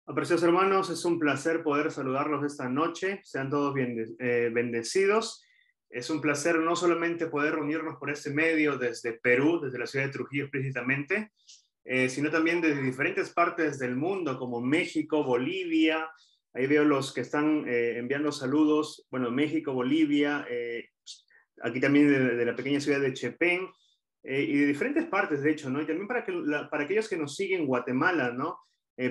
Apreciados hermanos, es un placer poder saludarlos esta noche. Sean todos bendecidos. Es un placer no solamente poder reunirnos por este medio desde Perú, desde la ciudad de Trujillo precisamente, sino también desde diferentes partes del mundo, como México, Bolivia. Ahí veo los que están enviando saludos. Bueno, México, Bolivia, aquí también de la pequeña ciudad de Chepén, y de diferentes partes, de hecho, ¿no? Y también para aquellos que nos siguen en Guatemala, ¿no?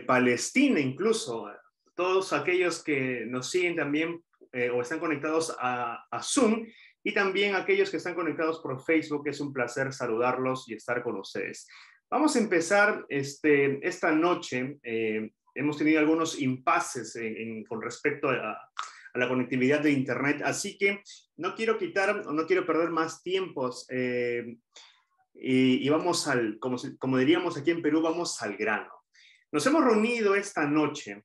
Palestina incluso, todos aquellos que nos siguen también o están conectados a Zoom, y también aquellos que están conectados por Facebook. Es un placer saludarlos y estar con ustedes. Vamos a empezar esta noche. Hemos tenido algunos impases con respecto a la conectividad de Internet, así que no quiero perder más tiempos, y vamos como diríamos aquí en Perú, vamos al grano. Nos hemos reunido esta noche,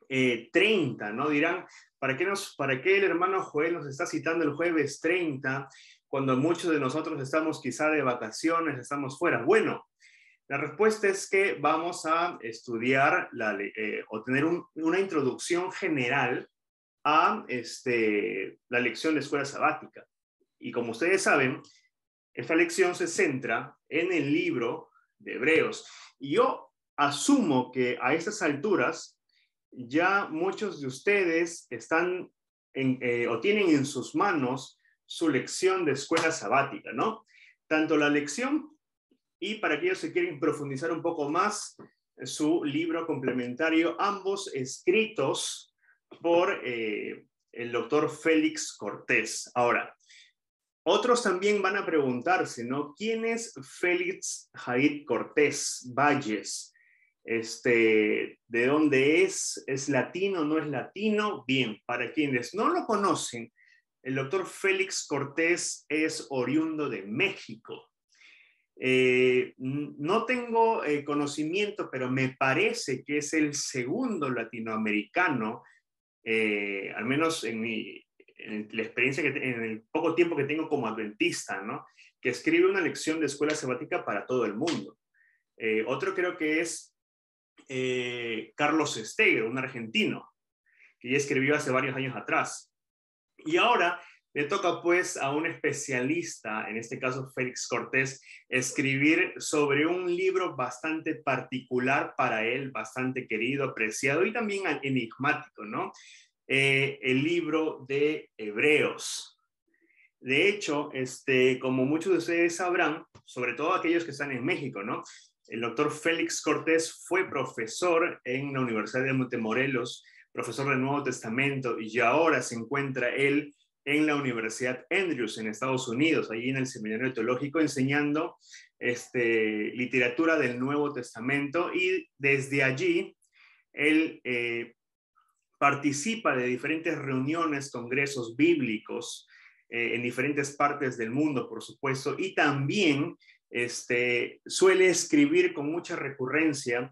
30, ¿no? Dirán, ¿para qué el hermano Joel nos está citando el jueves 30 cuando muchos de nosotros estamos quizá de vacaciones, estamos fuera? Bueno, la respuesta es que vamos a estudiar o tener una introducción general a la lección de escuela sabática. Y como ustedes saben, esta lección se centra en el libro de Hebreos. Y yo asumo que a estas alturas ya muchos de ustedes están o tienen en sus manos su lección de escuela sabática, ¿no? Tanto la lección y, para aquellos que quieren profundizar un poco más, su libro complementario, ambos escritos por el doctor Félix Cortés. Ahora, otros también van a preguntarse, ¿no? ¿Quién es Félix Jaid Cortés Valles? ¿De dónde es? ¿Es latino? ¿No es latino? Bien, para quienes no lo conocen, el doctor Félix Cortés es oriundo de México. No tengo conocimiento, pero me parece que es el segundo latinoamericano, al menos en la experiencia en el poco tiempo que tengo como adventista, ¿no? Que escribe una lección de escuela sabática para todo el mundo. Otro creo que es Carlos Esteger, un argentino, que ya escribió hace varios años atrás. Y ahora le toca pues a un especialista, en este caso Félix Cortés, escribir sobre un libro bastante particular para él, bastante querido, apreciado y también enigmático, ¿no? El libro de Hebreos. De hecho, como muchos de ustedes sabrán, sobre todo aquellos que están en México, ¿no? El doctor Félix Cortés fue profesor en la Universidad de Montemorelos, profesor del Nuevo Testamento, y ahora se encuentra él en la Universidad Andrews en Estados Unidos, allí en el Seminario Teológico, enseñando literatura del Nuevo Testamento, y desde allí él participa de diferentes reuniones, congresos bíblicos en diferentes partes del mundo, por supuesto, y también suele escribir con mucha recurrencia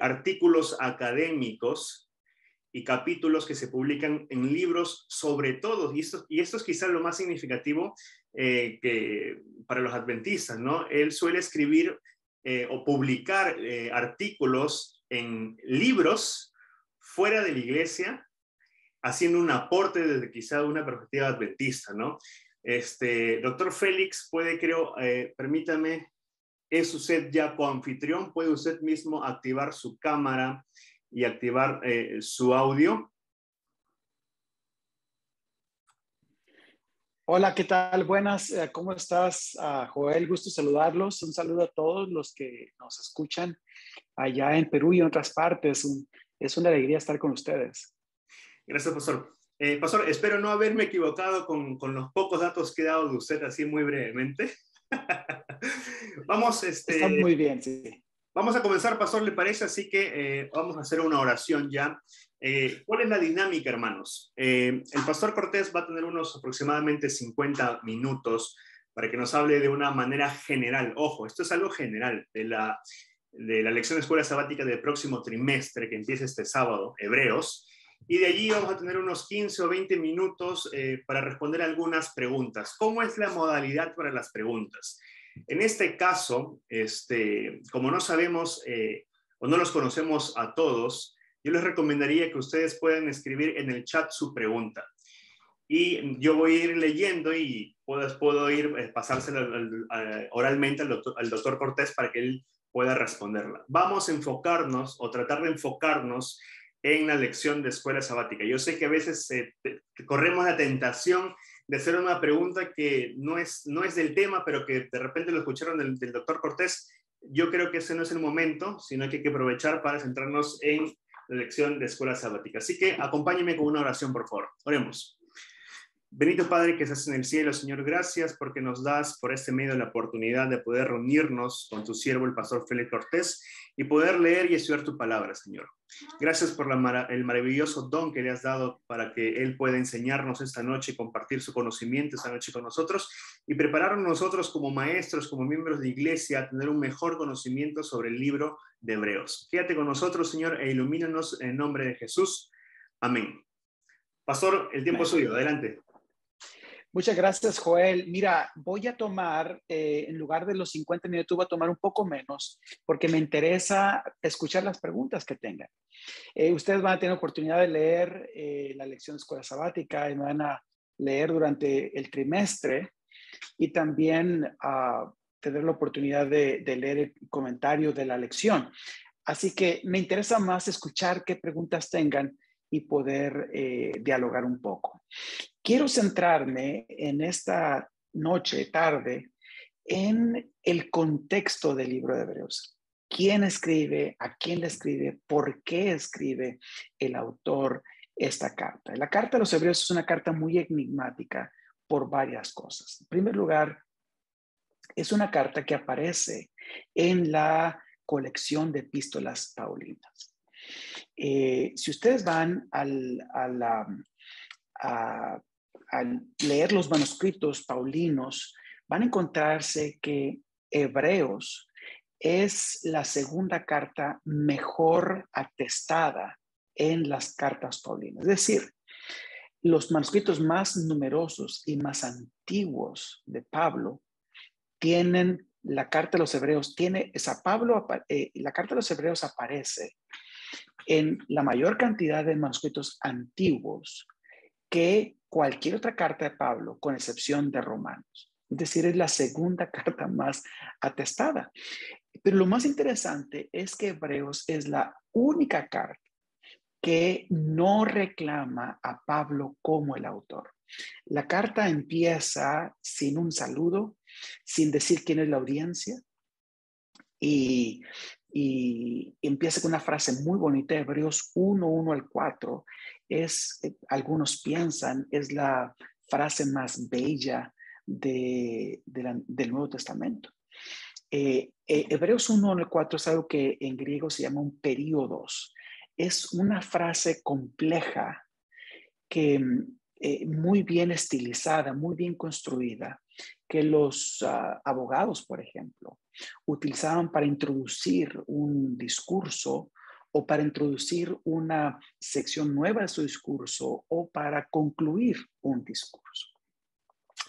artículos académicos y capítulos que se publican en libros, sobre todo, y esto es quizás lo más significativo que para los adventistas, ¿no? Él suele escribir o publicar artículos en libros fuera de la iglesia, haciendo un aporte desde quizá una perspectiva adventista, ¿no? Doctor Félix, permítame, es usted ya coanfitrión, puede usted mismo activar su cámara y activar su audio. Hola, ¿qué tal? Buenas, ¿cómo estás, Joel? Gusto saludarlos. Un saludo a todos los que nos escuchan allá en Perú y en otras partes. Es una alegría estar con ustedes. Gracias, pastor. Pastor, espero no haberme equivocado con los pocos datos que he dado de usted así muy brevemente. Vamos, Está muy bien, sí. Vamos a comenzar, pastor, ¿le parece? Así que vamos a hacer una oración ya. ¿Cuál es la dinámica, hermanos? El pastor Cortés va a tener unos aproximadamente 50 minutos para que nos hable de una manera general. Ojo, esto es algo general de la lección de escuela sabática del próximo trimestre que empieza este sábado, Hebreos. Y de allí vamos a tener unos 15 o 20 minutos para responder algunas preguntas. ¿Cómo es la modalidad para las preguntas? En este caso, como no sabemos o no los conocemos a todos, yo les recomendaría que ustedes puedan escribir en el chat su pregunta. Y yo voy a ir leyendo y puedo ir pasársela oralmente al doctor Cortés para que él pueda responderla. Vamos a enfocarnos o tratar de enfocarnos en la lección de escuela sabática. Yo sé que a veces corremos la tentación de hacer una pregunta que no es del tema, pero que de repente lo escucharon del doctor Cortés. Yo creo que ese no es el momento, sino que hay que aprovechar para centrarnos en la lección de escuela sabática. Así que acompáñenme con una oración, por favor. Oremos. Bendito Padre que estás en el cielo, Señor, gracias porque nos das por este medio la oportunidad de poder reunirnos con tu siervo, el pastor Félix Cortés, y poder leer y estudiar tu palabra, Señor. Gracias por el maravilloso don que le has dado para que Él pueda enseñarnos esta noche y compartir su conocimiento esta noche con nosotros y prepararnos nosotros como maestros, como miembros de iglesia, a tener un mejor conocimiento sobre el libro de Hebreos. Quédate con nosotros, Señor, e ilumínanos en nombre de Jesús. Amén. Pastor, el tiempo es suyo. Adelante. Muchas gracias, Joel. Mira, voy a tomar, en lugar de los 50 minutos, voy a tomar un poco menos, porque me interesa escuchar las preguntas que tengan. Ustedes van a tener oportunidad de leer la lección de escuela sabática y me van a leer durante el trimestre y también tener la oportunidad de leer el comentario de la lección. Así que me interesa más escuchar qué preguntas tengan y poder dialogar un poco. Quiero centrarme en esta tarde, en el contexto del libro de Hebreos. ¿Quién escribe? ¿A quién le escribe? ¿Por qué escribe el autor esta carta? La carta de los Hebreos es una carta muy enigmática por varias cosas. En primer lugar, es una carta que aparece en la colección de epístolas paulinas. Si ustedes van a leer los manuscritos paulinos, van a encontrarse que Hebreos es la segunda carta mejor atestada en las cartas paulinas. Es decir, los manuscritos más numerosos y más antiguos de Pablo tienen la carta de los Hebreos, la carta de los Hebreos aparece en la mayor cantidad de manuscritos antiguos que cualquier otra carta de Pablo, con excepción de Romanos. Es decir, es la segunda carta más atestada. Pero lo más interesante es que Hebreos es la única carta que no reclama a Pablo como el autor. La carta empieza sin un saludo, sin decir quién es la audiencia, y empieza con una frase muy bonita, Hebreos 1, 1 al 4. Algunos piensan, es la frase más bella del Nuevo Testamento. Hebreos 1, 1 al 4 es algo que en griego se llama un períodos. Es una frase compleja que muy bien estilizada, muy bien construida, que los abogados, por ejemplo, utilizaban para introducir un discurso o para introducir una sección nueva de su discurso o para concluir un discurso.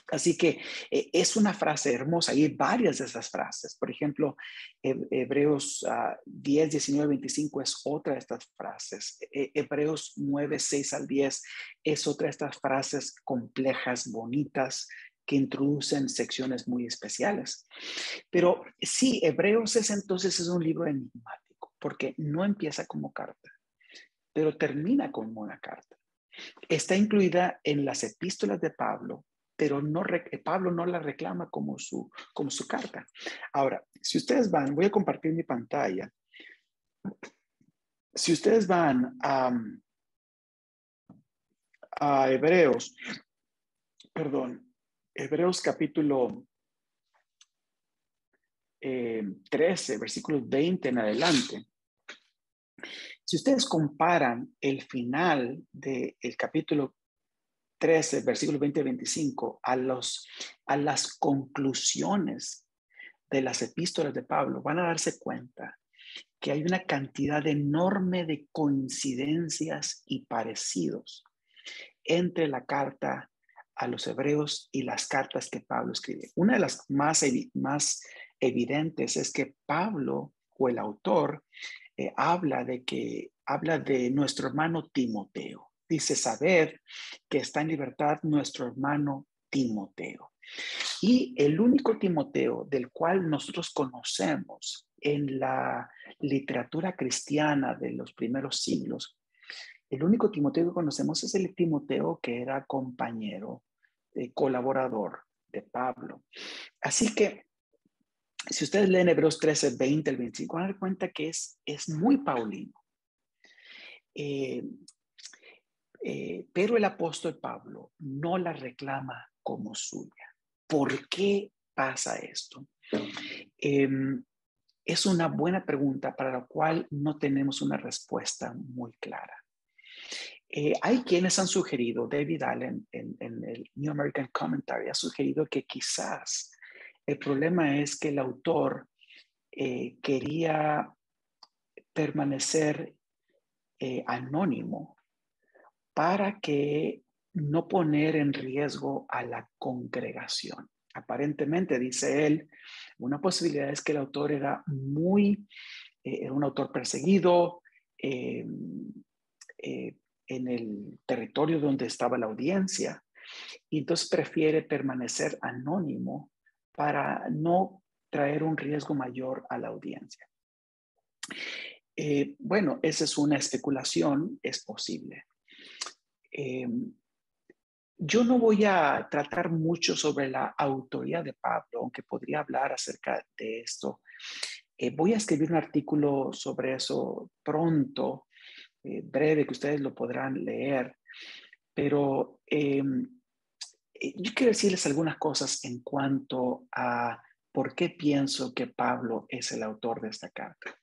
Así que es una frase hermosa y hay varias de esas frases. Por ejemplo, Hebreos 10, 19, 25 es otra de estas frases. Hebreos 9, 6 al 10 es otra de estas frases complejas, bonitas, que introducen secciones muy especiales. Pero sí, Hebreos es un libro enigmático porque no empieza como carta, pero termina como una carta. Está incluida en las epístolas de Pablo, pero Pablo no la reclama como su carta. Ahora, si ustedes voy a compartir mi pantalla. Si ustedes van a Hebreos capítulo 13, versículos 20 en adelante. Si ustedes comparan el final del capítulo 13, versículos 20 y 25, a las conclusiones de las epístolas de Pablo, van a darse cuenta que hay una cantidad enorme de coincidencias y parecidos entre la carta a los hebreos y las cartas que Pablo escribe. Una de las más evidentes es que Pablo, o el autor, habla de nuestro hermano Timoteo. Dice, sabed que está en libertad nuestro hermano Timoteo. Y el único Timoteo del cual nosotros conocemos en la literatura cristiana de los primeros siglos, el único Timoteo que conocemos es el Timoteo que era compañero, colaborador de Pablo. Así que si ustedes leen Hebreos 13, 20 al 25, van a dar cuenta que es muy paulino. Pero el apóstol Pablo no la reclama como suya. ¿Por qué pasa esto? Es una buena pregunta para la cual no tenemos una respuesta muy clara. Hay quienes han sugerido, David Allen en el New American Commentary ha sugerido que quizás el problema es que el autor quería permanecer anónimo para que no poner en riesgo a la congregación. Aparentemente, dice él, una posibilidad es que el autor era un autor perseguido en el territorio donde estaba la audiencia, y entonces prefiere permanecer anónimo para no traer un riesgo mayor a la audiencia. Bueno, esa es una especulación, es posible. Yo no voy a tratar mucho sobre la autoría de Pablo, aunque podría hablar acerca de esto. Voy a escribir un artículo sobre eso pronto, breve, que ustedes lo podrán leer. Pero yo quiero decirles algunas cosas en cuanto a por qué pienso que Pablo es el autor de esta carta.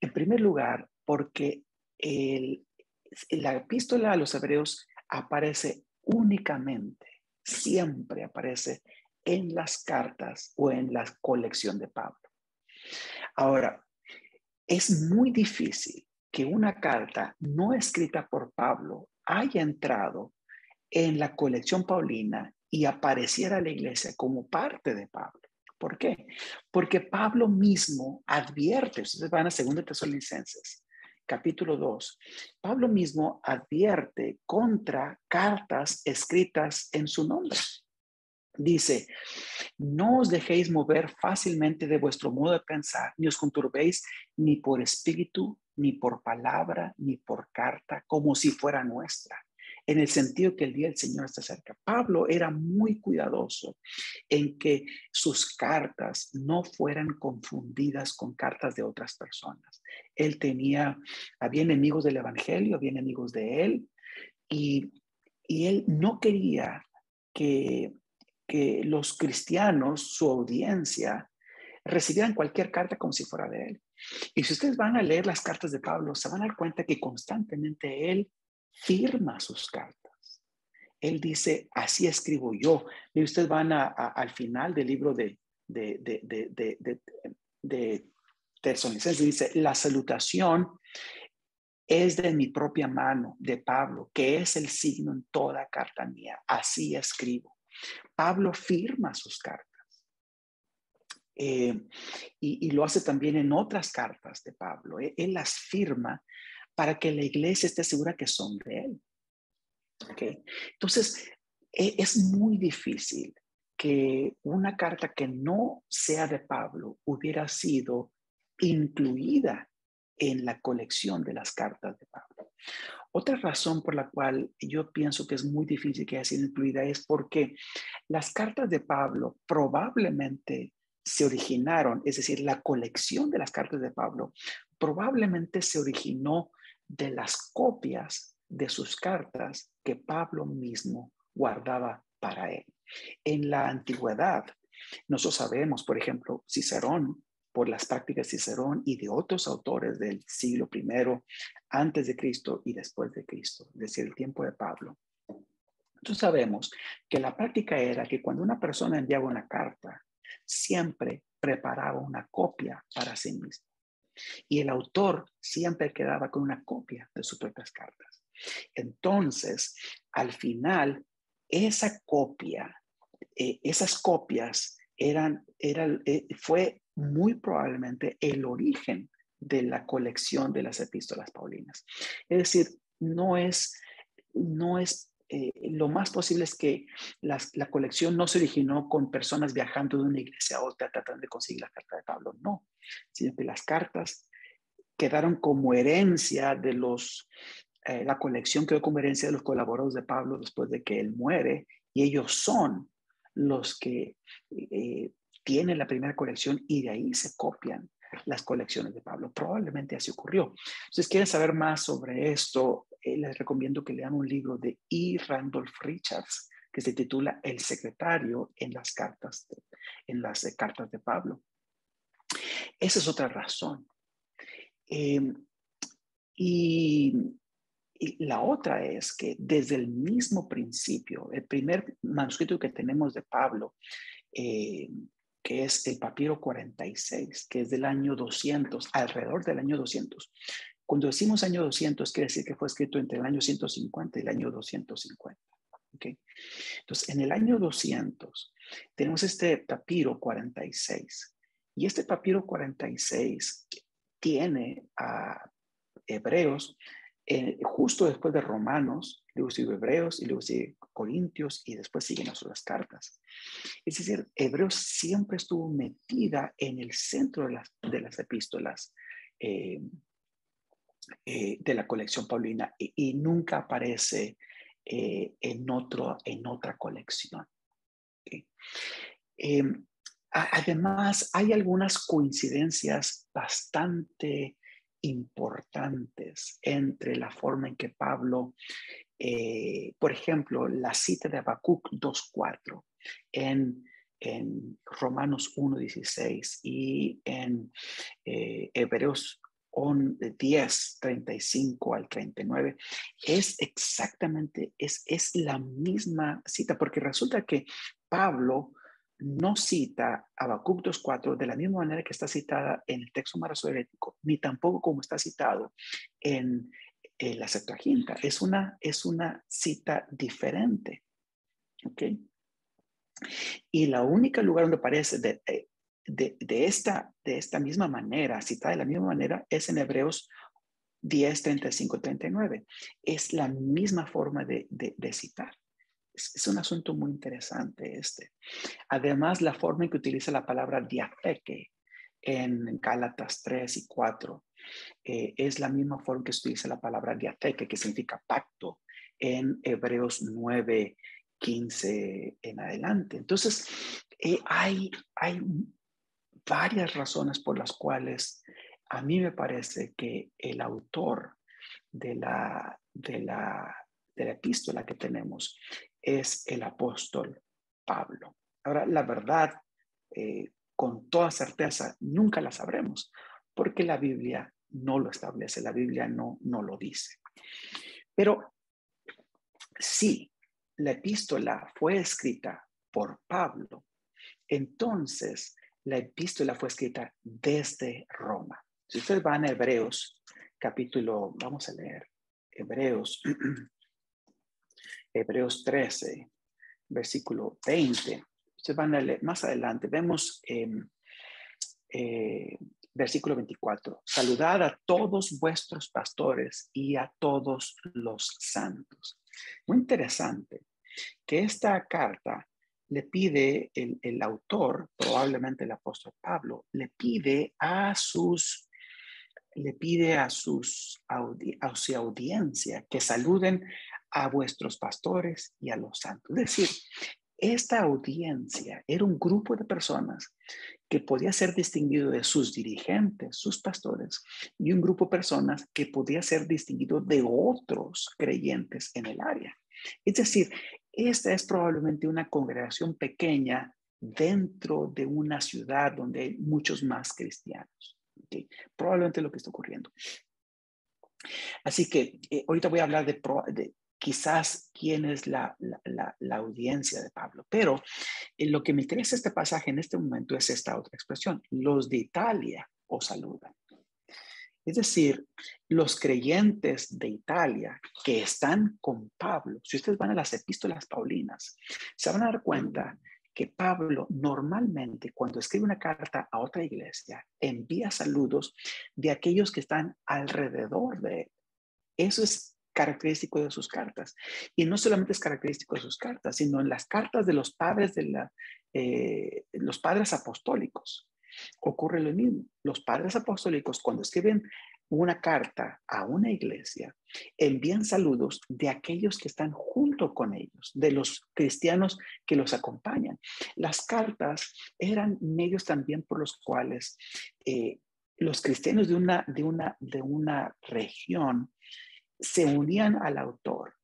En primer lugar, porque la epístola a los Hebreos aparece únicamente, siempre aparece en las cartas o en la colección de Pablo. Ahora, es muy difícil que una carta no escrita por Pablo haya entrado en la colección paulina y apareciera a la iglesia como parte de Pablo. ¿Por qué? Porque Pablo mismo advierte, ustedes van a 2 Tesalonicenses, capítulo 2, Pablo mismo advierte contra cartas escritas en su nombre. Dice, no os dejéis mover fácilmente de vuestro modo de pensar, ni os conturbéis ni por espíritu, ni por palabra, ni por carta, como si fuera nuestra, en el sentido que el día del Señor está cerca. Pablo era muy cuidadoso en que sus cartas no fueran confundidas con cartas de otras personas. Había enemigos del evangelio, había enemigos de él, y él no quería que los cristianos, su audiencia, recibieran cualquier carta como si fuera de él. Y si ustedes van a leer las cartas de Pablo, se van a dar cuenta que constantemente él firma sus cartas. Él dice, así escribo yo. Y ustedes van al final del libro de Tesalonicenses, dice, la salutación es de mi propia mano, de Pablo, que es el signo en toda carta mía. Así escribo. Pablo firma sus cartas. Y lo hace también en otras cartas de Pablo. Él las firma para que la iglesia esté segura que son de él. ¿Okay? Entonces, es muy difícil que una carta que no sea de Pablo hubiera sido incluida en la colección de las cartas de Pablo. Otra razón por la cual yo pienso que es muy difícil que haya sido incluida es porque las cartas de Pablo probablemente se originaron, es decir, la colección de las cartas de Pablo probablemente se originó de las copias de sus cartas que Pablo mismo guardaba para él. En la antigüedad, nosotros sabemos, por ejemplo, Cicerón, por las prácticas de Cicerón y de otros autores del siglo I, antes de Cristo y después de Cristo, es decir, el tiempo de Pablo. Entonces sabemos que la práctica era que cuando una persona enviaba una carta, siempre preparaba una copia para sí mismo. Y el autor siempre quedaba con una copia de sus propias cartas. Entonces, al final, esa copia, esas copias fue muy probablemente el origen de la colección de las epístolas paulinas. Es decir, no es lo más posible es que la colección no se originó con personas viajando de una iglesia a otra tratando de conseguir la carta de Pablo, no, sino que las cartas quedaron como herencia de la colección quedó como herencia de los colaboradores de Pablo después de que él muere, y ellos son los que tienen la primera colección y de ahí se copian las colecciones de Pablo. Probablemente así ocurrió. Entonces, ¿quieren saber más sobre esto? Les recomiendo que lean un libro de E. Randolph Richards que se titula El secretario en las cartas de Pablo. Esa es otra razón. Y la otra es que desde el mismo principio, el primer manuscrito que tenemos de Pablo, que es el papiro 46, que es del año 200, alrededor del año 200. Cuando decimos año 200, quiere decir que fue escrito entre el año 150 y el año 250. ¿Okay? Entonces, en el año 200 tenemos este papiro 46. Y este papiro 46 tiene a Hebreos justo después de Romanos, luego sigue Hebreos y luego sigue Corintios y después siguen las otras cartas. Es decir, Hebreos siempre estuvo metida en el centro de las epístolas de la colección paulina y nunca aparece en otra colección. ¿Okay? Además, hay algunas coincidencias bastante importantes entre la forma en que Pablo, por ejemplo, la cita de Habacuc 2:4 en Romanos 1:16 y en Hebreos 10:35 al 39, es exactamente, es la misma cita, porque resulta que Pablo no cita Habacuc 2:4 de la misma manera que está citada en el texto masorético, ni tampoco como está citado en la Septuaginta. Es una cita diferente. ¿Ok? Y la única lugar donde aparece de esta misma manera, citada de la misma manera, es en Hebreos 10:35, 39. Es la misma forma de citar. Es un asunto muy interesante este. Además, la forma en que utiliza la palabra diatheke en Gálatas 3 y 4 es la misma forma que se utiliza la palabra diatheke, que significa pacto, en Hebreos 9:15 en adelante. Entonces, hay varias razones por las cuales a mí me parece que el autor de la epístola que tenemos es el apóstol Pablo. Ahora, la verdad, con toda certeza, nunca la sabremos, porque la Biblia no lo establece, la Biblia no lo dice. Pero si la epístola fue escrita por Pablo, entonces la epístola fue escrita desde Roma. Si ustedes van a Hebreos, capítulo, vamos a leer, Hebreos 13, versículo 20. Ustedes van a leer más adelante. Vemos versículo 24. Saludad a todos vuestros pastores y a todos los santos. Muy interesante que esta carta le pide el autor, probablemente el apóstol Pablo, le pide a su audiencia que saluden a vuestros pastores y a los santos. Es decir, esta audiencia era un grupo de personas que podía ser distinguido de sus dirigentes, sus pastores, y un grupo de personas que podía ser distinguido de otros creyentes en el área. Es decir, esta es probablemente una congregación pequeña dentro de una ciudad donde hay muchos más cristianos. ¿Okay? Probablemente lo que está ocurriendo. Así que ahorita voy a hablar de quizás quién es la audiencia de Pablo, pero lo que me interesa este pasaje en este momento es esta otra expresión: los de Italia os saludan. Es decir, los creyentes de Italia que están con Pablo, si ustedes van a las epístolas paulinas, se van a dar cuenta que Pablo normalmente cuando escribe una carta a otra iglesia envía saludos de aquellos que están alrededor de él. Eso es característico de sus cartas. Y no solamente es característico de sus cartas, sino en las cartas de los padres los padres apostólicos. Ocurre lo mismo. Los padres apostólicos, cuando escriben una carta a una iglesia, envían saludos de aquellos que están junto con ellos, de los cristianos que los acompañan. Las cartas eran medios también por los cuales los cristianos de una región se unían al autor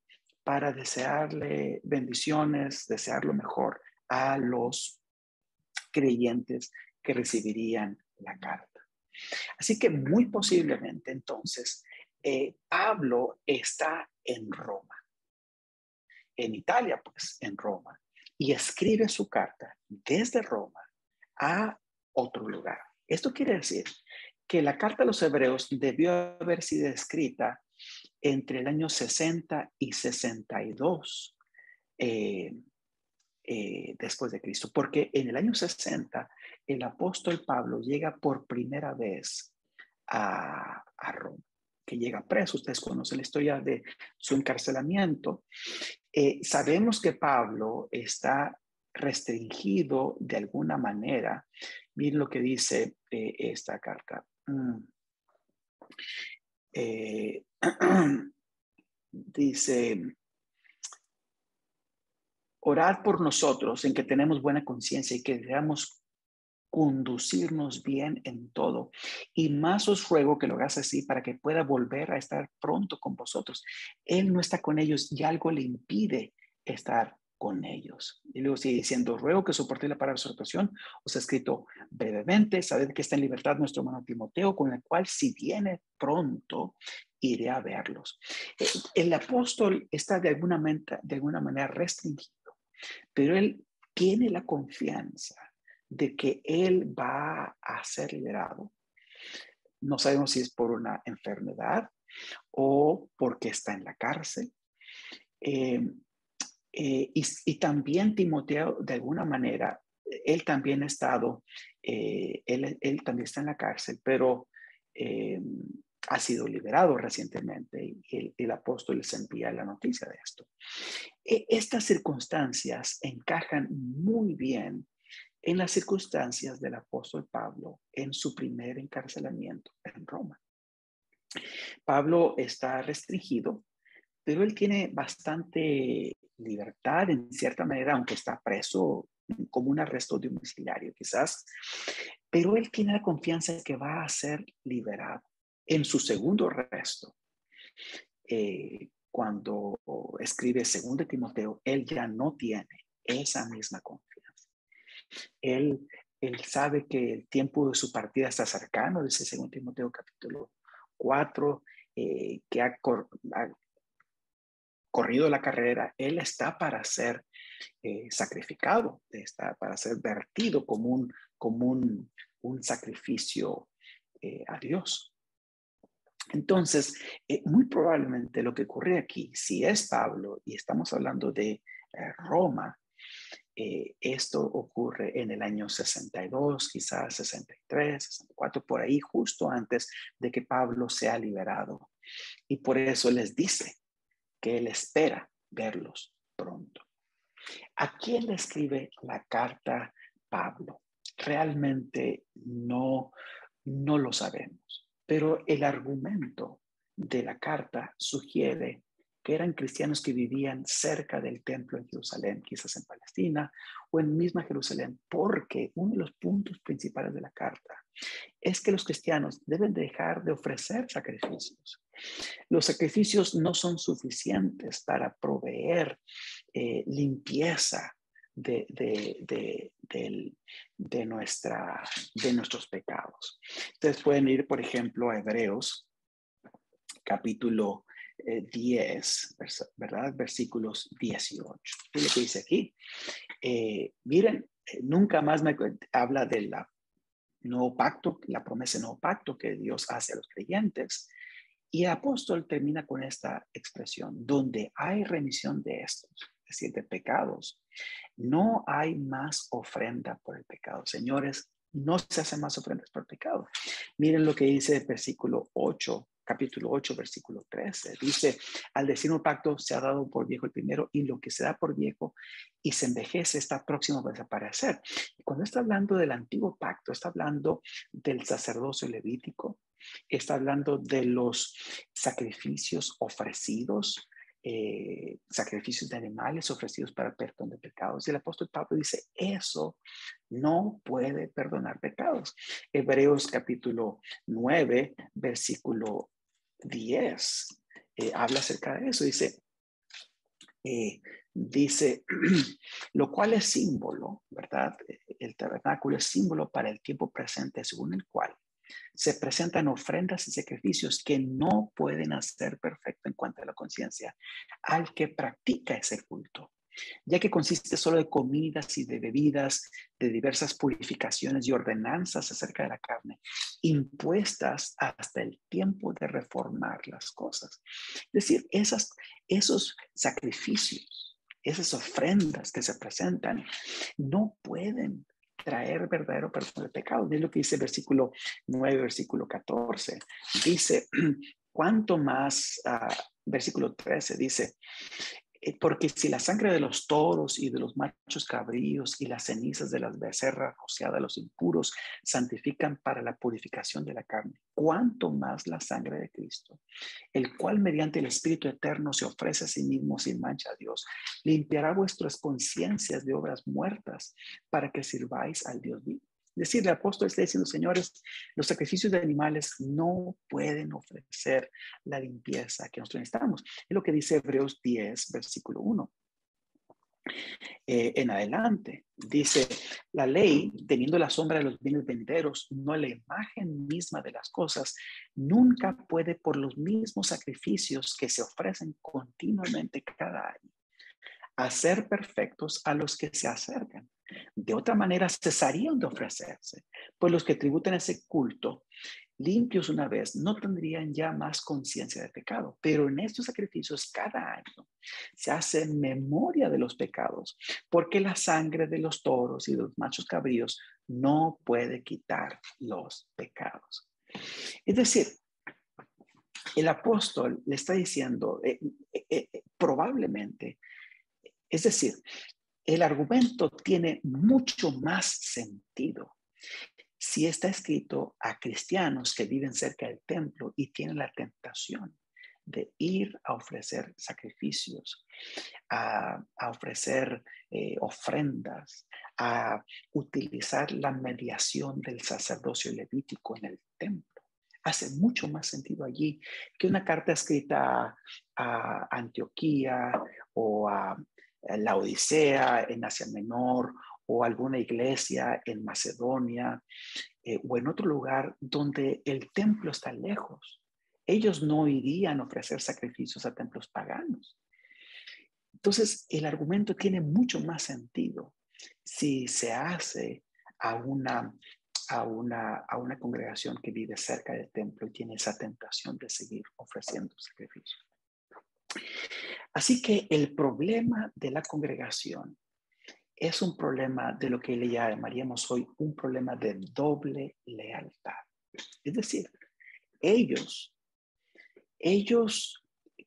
para desearle bendiciones, desear lo mejor a los creyentes que recibirían la carta. Así que muy posiblemente entonces Pablo está en Roma, en Italia pues, en Roma, y escribe su carta desde Roma a otro lugar. Esto quiere decir que la carta a los hebreos debió haber sido escrita entre el año 60 y 62 después de Cristo, porque en el año 60 el apóstol Pablo llega por primera vez a Roma, que llega preso. Ustedes conocen la historia de su encarcelamiento. Sabemos que Pablo está restringido de alguna manera. Miren lo que dice esta carta. Dice: orad por nosotros en que tenemos buena conciencia y que debamos conducirnos bien en todo. Y más os ruego que lo hagas así para que pueda volver a estar pronto con vosotros. Él no está con ellos y algo le impide estar con ellos. Y luego sigue diciendo: ruego que soportéis la palabra de exhortación. Os he escrito brevemente. Sabed que está en libertad nuestro hermano Timoteo, con el cual si viene pronto iré a verlos. El apóstol está de alguna manera restringido, pero él tiene la confianza de que él va a ser liberado. No sabemos si es por una enfermedad o porque está en la cárcel. Y también Timoteo, de alguna manera, él también ha estado, él también está en la cárcel, pero ha sido liberado recientemente y el apóstol les envía la noticia de esto. Estas circunstancias encajan muy bien en las circunstancias del apóstol Pablo en su primer encarcelamiento en Roma. Pablo está restringido, pero él tiene bastante libertad en cierta manera, aunque está preso como un arresto domiciliario quizás, pero él tiene la confianza de que va a ser liberado. En su segundo arresto, cuando escribe 2 Timoteo, él ya no tiene esa misma confianza. Él sabe que el tiempo de su partida está cercano, dice 2 Timoteo capítulo 4, que ha corrido la carrera. Él está para ser sacrificado, está para ser vertido como un sacrificio a Dios. Entonces, muy probablemente lo que ocurre aquí, si es Pablo y estamos hablando de Roma, esto ocurre en el año 62, quizás 63, 64, por ahí, justo antes de que Pablo sea liberado. Y por eso les dice que él espera verlos pronto. ¿A quién le escribe la carta Pablo? Realmente no lo sabemos, pero el argumento de la carta sugiere que eran cristianos que vivían cerca del templo en Jerusalén, quizás en Palestina o en misma Jerusalén, porque uno de los puntos principales de la carta es que los cristianos deben dejar de ofrecer sacrificios. Los sacrificios no son suficientes para proveer limpieza de nuestros pecados. Ustedes pueden ir, por ejemplo, a Hebreos, capítulo 10, ¿verdad? Versículos 18. ¿Qué es lo que dice aquí? Miren, nunca más me habla del nuevo pacto, la promesa de nuevo pacto que Dios hace a los creyentes. Y el apóstol termina con esta expresión: donde hay remisión de estos, es decir, de pecados. No hay más ofrenda por el pecado. Señores, no se hacen más ofrendas por el pecado. Miren lo que dice el versículo 8, capítulo 8, versículo 13. Dice, al decir un pacto se ha dado por viejo el primero, y lo que se da por viejo y se envejece está próximo a desaparecer. Y cuando está hablando del antiguo pacto, está hablando del sacerdocio levítico, está hablando de los sacrificios ofrecidos, sacrificios de animales ofrecidos para el perdón de pecados. Y el apóstol Pablo dice, eso no puede perdonar pecados. Hebreos capítulo 9, versículo 10, habla acerca de eso. Dice, lo cual es símbolo, ¿verdad? El tabernáculo es símbolo para el tiempo presente, según el cual se presentan ofrendas y sacrificios que no pueden hacer perfecto en cuanto a la conciencia al que practica ese culto, ya que consiste solo de comidas y de bebidas, de diversas purificaciones y ordenanzas acerca de la carne, impuestas hasta el tiempo de reformar las cosas. Es decir, esos sacrificios, esas ofrendas que se presentan, no pueden traer verdadero perdón de pecado. Es lo que dice el versículo 9, versículo 14. Dice, cuánto más, versículo 13 dice, porque si la sangre de los toros y de los machos cabríos y las cenizas de las becerras rociadas a los impuros santifican para la purificación de la carne, cuánto más la sangre de Cristo, el cual mediante el Espíritu eterno se ofrece a sí mismo sin mancha a Dios, limpiará vuestras conciencias de obras muertas para que sirváis al Dios vivo. Es decir, el apóstol está diciendo, señores, los sacrificios de animales no pueden ofrecer la limpieza que nosotros necesitamos. Es lo que dice Hebreos 10, versículo 1. En adelante, dice, la ley, teniendo la sombra de los bienes venideros, no la imagen misma de las cosas, nunca puede por los mismos sacrificios que se ofrecen continuamente cada año, hacer perfectos a los que se acercan. De otra manera, cesarían de ofrecerse, pues los que tributan ese culto, limpios una vez, no tendrían ya más conciencia de pecado. Pero en estos sacrificios cada año se hace memoria de los pecados, porque la sangre de los toros y de los machos cabríos no puede quitar los pecados. Es decir, el apóstol le está diciendo, probablemente, es decir, el argumento tiene mucho más sentido si está escrito a cristianos que viven cerca del templo y tienen la tentación de ir a ofrecer sacrificios, a ofrecer ofrendas, a utilizar la mediación del sacerdocio levítico en el templo. Hace mucho más sentido allí que una carta escrita a Antioquía o a la Odisea en Asia Menor o alguna iglesia en Macedonia o en otro lugar donde el templo está lejos. Ellos no irían a ofrecer sacrificios a templos paganos. Entonces, el argumento tiene mucho más sentido si se hace a una congregación que vive cerca del templo y tiene esa tentación de seguir ofreciendo sacrificios. Así que el problema de la congregación es un problema de lo que le llamaríamos hoy un problema de doble lealtad. Es decir, ellos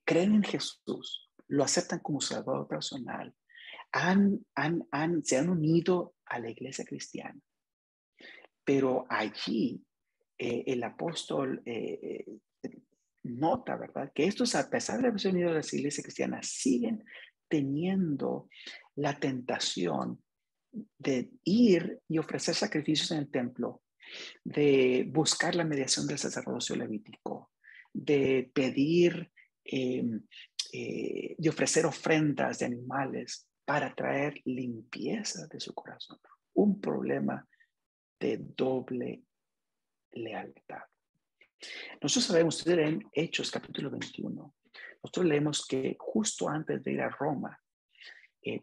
creen en Jesús, lo aceptan como Salvador personal, se han unido a la iglesia cristiana, pero allí el apóstol nota, ¿verdad?, que estos, a pesar de haberse unido a la iglesia cristiana, siguen teniendo la tentación de ir y ofrecer sacrificios en el templo, de buscar la mediación del sacerdocio levítico, de pedir, de ofrecer ofrendas de animales para traer limpieza de su corazón. Un problema de doble lealtad. Nosotros sabemos, ustedes leen Hechos capítulo 21, nosotros leemos que justo antes de ir a Roma,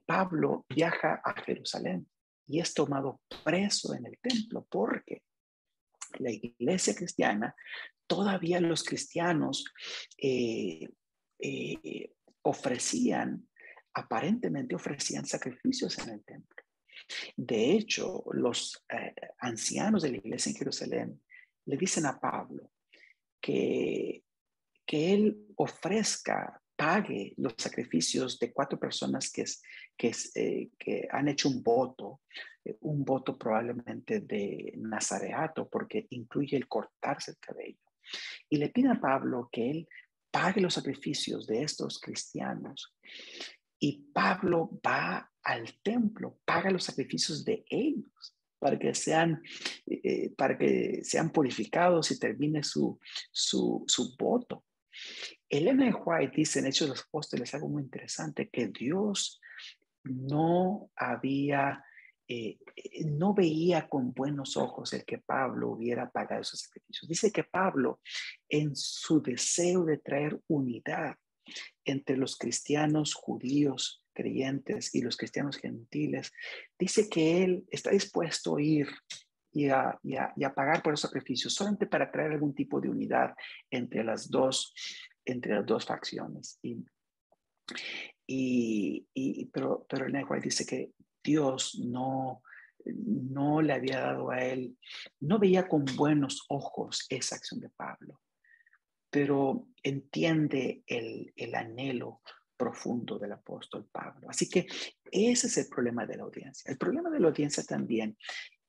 Pablo viaja a Jerusalén y es tomado preso en el templo porque la iglesia cristiana, todavía los cristianos ofrecían aparentemente ofrecían sacrificios en el templo. De hecho, los ancianos de la iglesia en Jerusalén le dicen a Pablo que él ofrezca, pague los sacrificios de 4 personas que han hecho un voto probablemente de nazareato, porque incluye el cortarse el cabello. Y le pide a Pablo que él pague los sacrificios de estos cristianos. Y Pablo va al templo, paga los sacrificios de ellos para que sean purificados y termine su voto. Ellen G. White dice en Hechos de los Apóstoles algo muy interesante, que Dios no veía con buenos ojos el que Pablo hubiera pagado esos sacrificios. Dice que Pablo, en su deseo de traer unidad entre los cristianos judíos creyentes y los cristianos gentiles, dice que él está dispuesto a ir y a pagar por esos sacrificios solamente para traer algún tipo de unidad entre las dos facciones. Pero el White dice que Dios no le había dado a él, no veía con buenos ojos esa acción de Pablo, pero entiende el anhelo profundo del apóstol Pablo. Así que ese es el problema de la audiencia. El problema de la audiencia también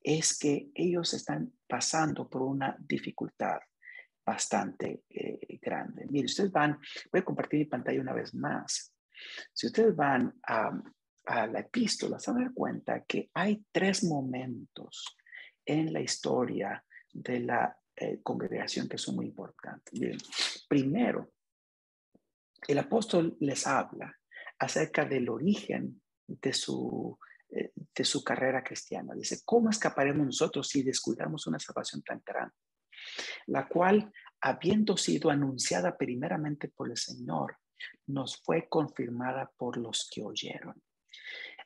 es que ellos están pasando por una dificultad bastante grande. Mire, voy a compartir mi pantalla una vez más. Si ustedes van a la epístola, se van a dar cuenta que hay 3 momentos en la historia de la congregación que son muy importantes. Miren, primero, el apóstol les habla acerca del origen de su carrera cristiana. Dice, ¿cómo escaparemos nosotros si descuidamos una salvación tan grande? La cual, habiendo sido anunciada primeramente por el Señor, nos fue confirmada por los que oyeron.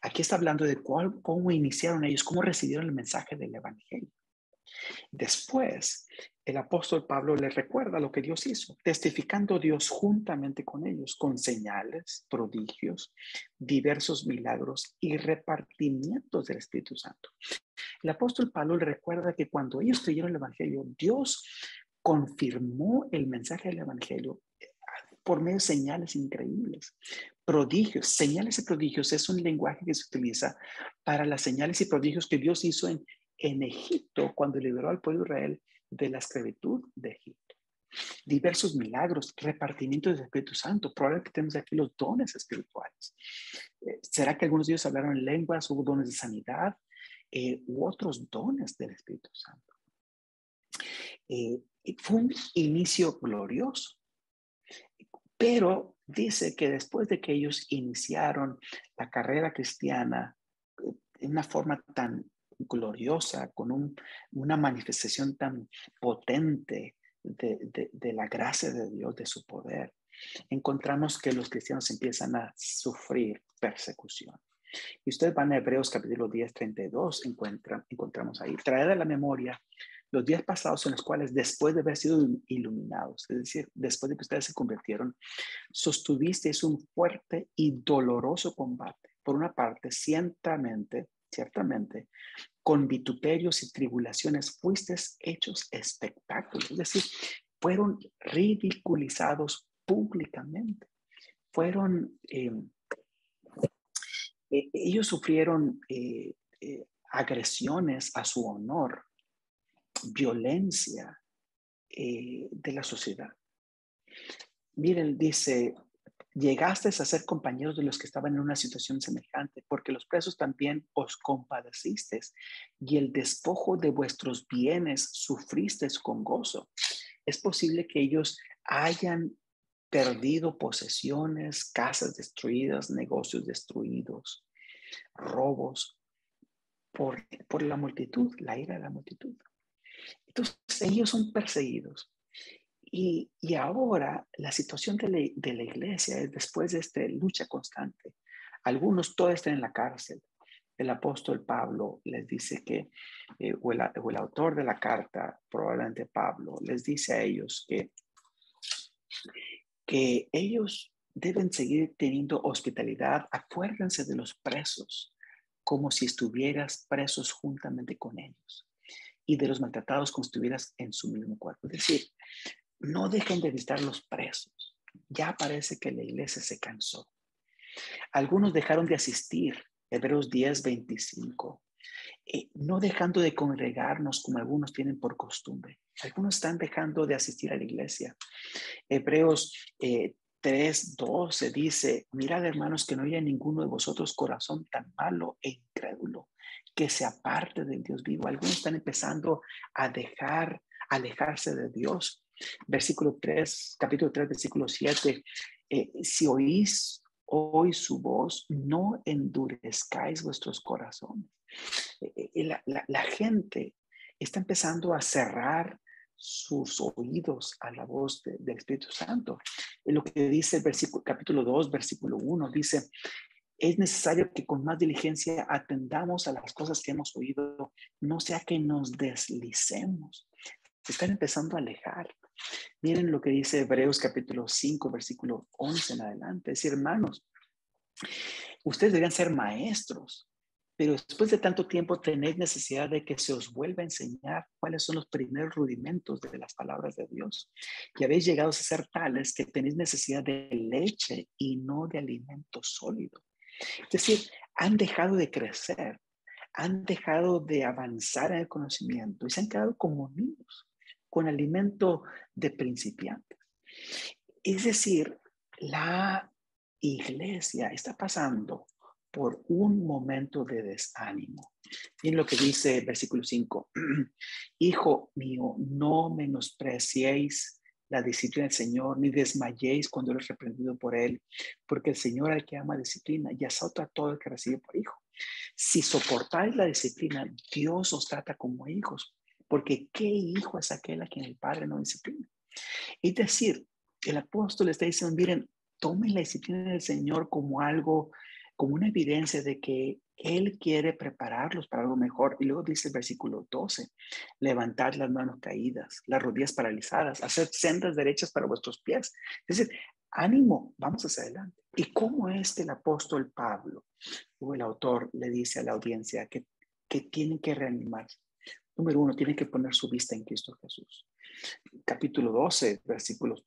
Aquí está hablando de cómo iniciaron ellos, cómo recibieron el mensaje del evangelio. Después, el apóstol Pablo les recuerda lo que Dios hizo, testificando Dios juntamente con ellos, con señales, prodigios, diversos milagros y repartimientos del Espíritu Santo. El apóstol Pablo les recuerda que cuando ellos creyeron el evangelio, Dios confirmó el mensaje del evangelio por medio de señales increíbles. Prodigios, señales y prodigios es un lenguaje que se utiliza para las señales y prodigios que Dios hizo en Egipto cuando liberó al pueblo de Israel de la esclavitud de Egipto. Diversos milagros, repartimiento del Espíritu Santo. Probablemente tenemos aquí los dones espirituales. ¿Será que algunos de ellos hablaron en lenguas, hubo dones de sanidad u otros dones del Espíritu Santo? Fue un inicio glorioso. Pero dice que después de que ellos iniciaron la carrera cristiana de una forma tan gloriosa, con una manifestación tan potente de la gracia de Dios, de su poder, encontramos que los cristianos empiezan a sufrir persecución. Y ustedes van a Hebreos capítulo 10, 32, encontramos ahí, traed a la memoria los días pasados en los cuales, después de haber sido iluminados, es decir, después de que ustedes se convirtieron, sostuvisteis un fuerte y doloroso combate. Por una parte, ciertamente, con vituperios y tribulaciones fuisteis hechos espectáculos, es decir, fueron ridiculizados públicamente. Ellos sufrieron agresiones a su honor, violencia de la sociedad. Miren, dice, llegasteis a ser compañeros de los que estaban en una situación semejante, porque los presos también os compadecisteis y el despojo de vuestros bienes sufristeis con gozo. Es posible que ellos hayan perdido posesiones, casas destruidas, negocios destruidos, robos, por la multitud, la ira de la multitud. Entonces ellos son perseguidos. Y ahora la situación de la iglesia es después de esta lucha constante. Algunos todavía están en la cárcel. El apóstol Pablo les dice que, o el autor de la carta, probablemente Pablo, les dice a ellos que ellos deben seguir teniendo hospitalidad. Acuérdense de los presos, como si estuvieras presos juntamente con ellos, y de los maltratados como si estuvieras en su mismo cuerpo. Es decir, no dejen de visitar los presos. Ya parece que la iglesia se cansó. Algunos dejaron de asistir, Hebreos 10:25, no dejando de congregarnos como algunos tienen por costumbre. Algunos están dejando de asistir a la iglesia. Hebreos 3:12 dice, mirad hermanos que no haya ninguno de vosotros corazón tan malo e incrédulo que se aparte del Dios vivo. Algunos están empezando a alejarse de Dios. Capítulo 3, versículo 7, si oís hoy su voz, no endurezcáis vuestros corazones. La gente está empezando a cerrar sus oídos a la voz del Espíritu Santo. Lo que dice el capítulo 2, versículo 1, dice, es necesario que con más diligencia atendamos a las cosas que hemos oído, no sea que nos deslicemos. Se están empezando a alejar. Miren lo que dice Hebreos capítulo 5, versículo 11 en adelante. Es decir, hermanos, ustedes deberían ser maestros, pero después de tanto tiempo tenéis necesidad de que se os vuelva a enseñar cuáles son los primeros rudimentos de las palabras de Dios. Y habéis llegado a ser tales que tenéis necesidad de leche y no de alimento sólido. Es decir, han dejado de crecer, han dejado de avanzar en el conocimiento y se han quedado como niños, con alimento de principiantes. Es decir, la iglesia está pasando por un momento de desánimo. Miren lo que dice el versículo 5. Hijo mío, no menospreciéis la disciplina del Señor, ni desmayéis cuando eres reprendido por Él, porque el Señor al que ama disciplina y azota a todo el que recibe por hijo. Si soportáis la disciplina, Dios os trata como hijos, porque ¿qué hijo es aquel a quien el Padre no disciplina? Es decir, el apóstol está diciendo, miren, tomen la disciplina del Señor como algo, como una evidencia de que Él quiere prepararlos para algo mejor. Y luego dice el versículo 12, levantad las manos caídas, las rodillas paralizadas, haced sendas derechas para vuestros pies. Es decir, ánimo, vamos hacia adelante. ¿Y cómo es que el apóstol Pablo o el autor le dice a la audiencia que tienen que reanimarse? Número 1, tienen que poner su vista en Cristo Jesús. Capítulo 12, versículos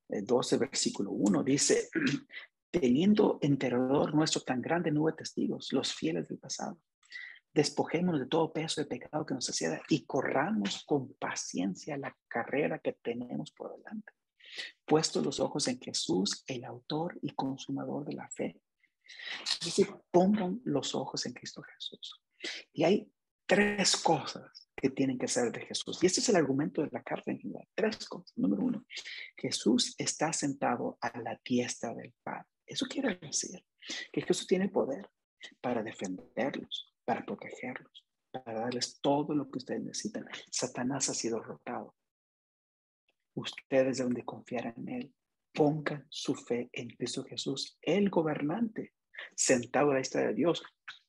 12, versículo 1, dice, teniendo en derredor nuestro tan grande nube de testigos, los fieles del pasado, despojémonos de todo peso de pecado que nos asieda y corramos con paciencia la carrera que tenemos por delante. Puestos los ojos en Jesús, el autor y consumador de la fe. Es decir, pongan los ojos en Cristo Jesús. Y hay 3 cosas que tienen que ser de Jesús. Y este es el argumento de la carta en general. 3 cosas. Número 1, Jesús está sentado a la diestra del Padre. Eso quiere decir que Jesús tiene poder para defenderlos, para protegerlos, para darles todo lo que ustedes necesitan. Satanás ha sido derrotado. Ustedes deben de confiar en Él. Pongan su fe en Cristo Jesús, el gobernante, sentado a la diestra de Dios.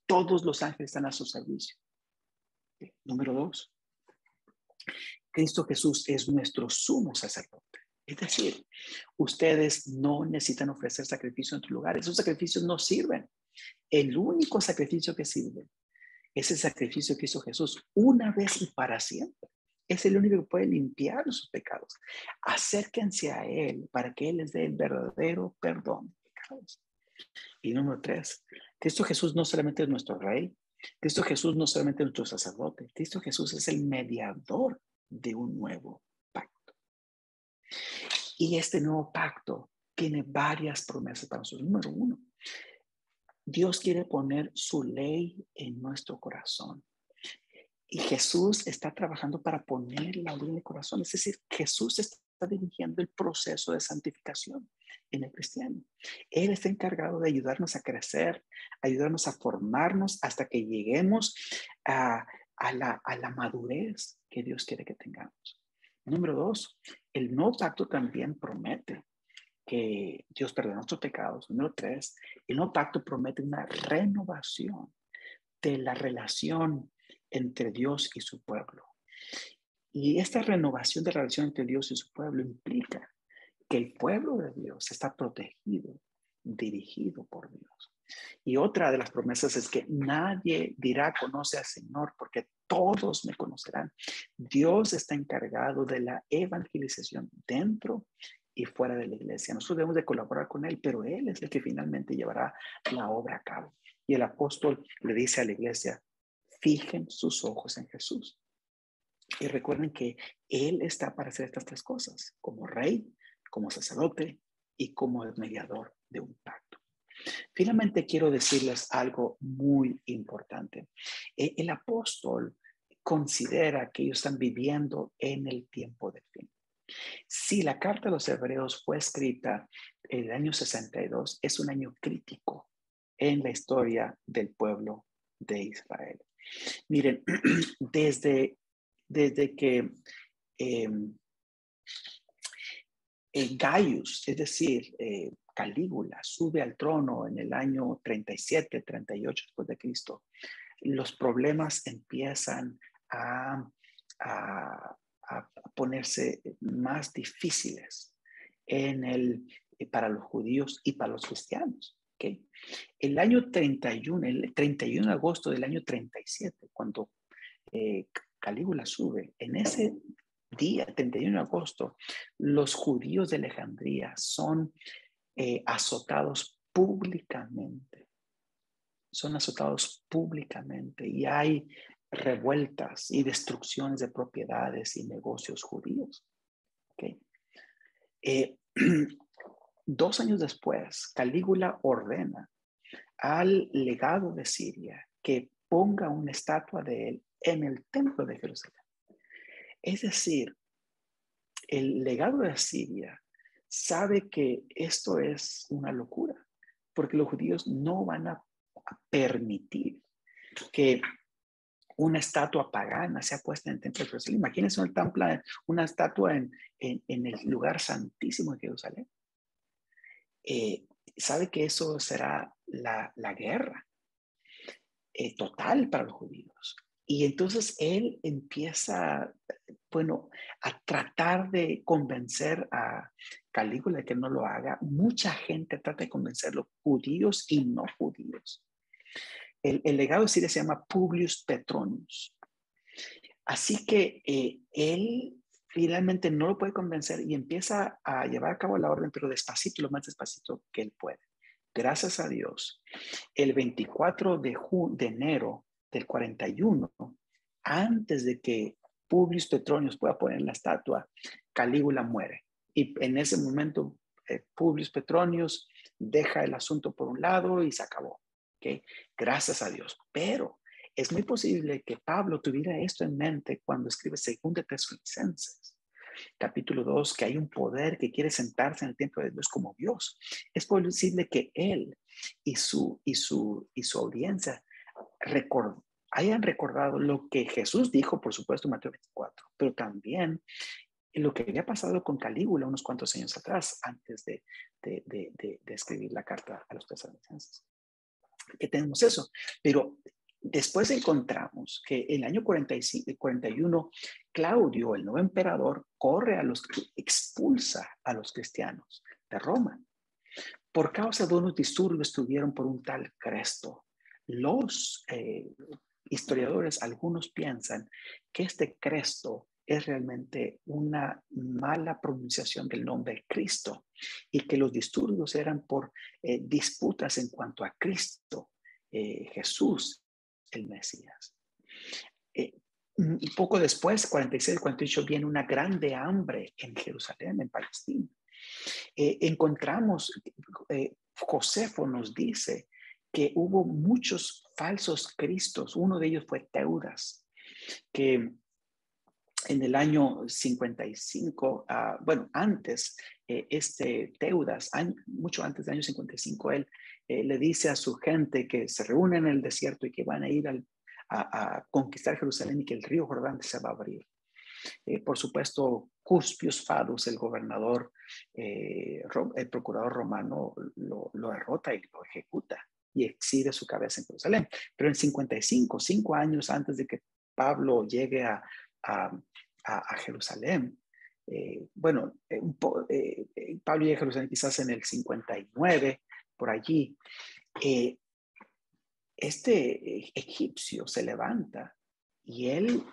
Todos los ángeles están a su servicio. Número 2, Cristo Jesús es nuestro sumo sacerdote. Es decir, ustedes no necesitan ofrecer sacrificio en tu lugar. Esos sacrificios no sirven. El único sacrificio que sirve es el sacrificio que hizo Jesús una vez y para siempre. Es el único que puede limpiar sus pecados. Acérquense a Él para que Él les dé el verdadero perdón de pecados. Y número 3, Cristo Jesús no solamente es nuestro Rey, Cristo Jesús no solamente es nuestro sacerdote, Cristo Jesús es el mediador de un nuevo pacto. Y este nuevo pacto tiene varias promesas para nosotros. Número 1, Dios quiere poner su ley en nuestro corazón. Y Jesús está trabajando para poner la ley en el corazón. Es decir, Jesús está dirigiendo el proceso de santificación en el cristiano. Él está encargado de ayudarnos a crecer, ayudarnos a formarnos hasta que lleguemos a la madurez que Dios quiere que tengamos. Número 2, el nuevo pacto también promete que Dios perdona nuestros pecados. Número 3, el nuevo pacto promete una renovación de la relación entre Dios y su pueblo. Y esta renovación de la relación entre Dios y su pueblo implica que el pueblo de Dios está protegido, dirigido por Dios. Y otra de las promesas es que nadie dirá conoce al Señor, porque todos me conocerán. Dios está encargado de la evangelización dentro y fuera de la iglesia. Nosotros debemos de colaborar con Él, pero Él es el que finalmente llevará la obra a cabo. Y el apóstol le dice a la iglesia, fijen sus ojos en Jesús. Y recuerden que Él está para hacer estas tres cosas, como rey, como sacerdote y como el mediador de un pacto. Finalmente quiero decirles algo muy importante. El apóstol considera que ellos están viviendo en el tiempo del fin. Si la carta de los Hebreos fue escrita en el año 62, es un año crítico en la historia del pueblo de Israel. Miren, desde que Gaius, es decir, Calígula, sube al trono en el año 37, 38 después de Cristo, los problemas empiezan a ponerse más difíciles para los judíos y para los cristianos. ¿Okay? El año 31, el 31 de agosto del año 37, cuando Calígula sube, en ese día, 31 de agosto, los judíos de Alejandría son azotados públicamente. Son azotados públicamente y hay revueltas y destrucciones de propiedades y negocios judíos. ¿Okay? 2 años después, Calígula ordena al legado de Siria que ponga una estatua de él en el templo de Jerusalén. Es decir, el legado de Siria sabe que esto es una locura, porque los judíos no van a permitir que una estatua pagana sea puesta en el templo de Jerusalén. Imagínense una estatua en el lugar santísimo de Jerusalén. Sabe que eso será la guerra total para los judíos. Y entonces él empieza, a tratar de convencer a Calígula de que no lo haga. Mucha gente trata de convencerlo, judíos y no judíos. El legado de Siria se llama Publius Petronius. Así que él finalmente no lo puede convencer y empieza a llevar a cabo la orden, pero despacito, lo más despacito que él puede. Gracias a Dios, el 24 de enero del 41, antes de que Publius Petronius pueda poner la estatua, Calígula muere. Y en ese momento, Publius Petronius deja el asunto por un lado y se acabó. ¿Okay? Gracias a Dios. Pero es muy posible que Pablo tuviera esto en mente cuando escribe 2 Tesalonicenses, capítulo 2, que hay un poder que quiere sentarse en el templo de Dios como Dios. Es posible que él y su audiencia hayan recordado lo que Jesús dijo, por supuesto, en Mateo 24, pero también lo que había pasado con Calígula unos cuantos años atrás, antes de escribir la carta a los tesalonicenses. Que tenemos eso, pero después encontramos que en el año 41, Claudio, el nuevo emperador, expulsa a los cristianos de Roma. Por causa de unos disturbios tuvieron por un tal Cresto. Los historiadores, algunos piensan que este Cresto es realmente una mala pronunciación del nombre de Cristo y que los disturbios eran por disputas en cuanto a Cristo, Jesús, el Mesías. Y poco después, 46, 48, viene una grande hambre en Jerusalén, en Palestina. Encontramos, Josefo nos dice que hubo muchos falsos cristos. Uno de ellos fue Teudas, que en el año 55, antes, Teudas, mucho antes del año 55, él le dice a su gente que se reúnen en el desierto y que van a ir a conquistar Jerusalén y que el río Jordán se va a abrir. Por supuesto, Cuspius Fadus, el gobernador, el procurador romano, lo derrota y lo ejecuta y exhibe su cabeza en Jerusalén. Pero en 55, 5 años antes de que Pablo llegue a Jerusalén, Pablo llega a Jerusalén quizás en el 59, por allí. Este egipcio se levanta y él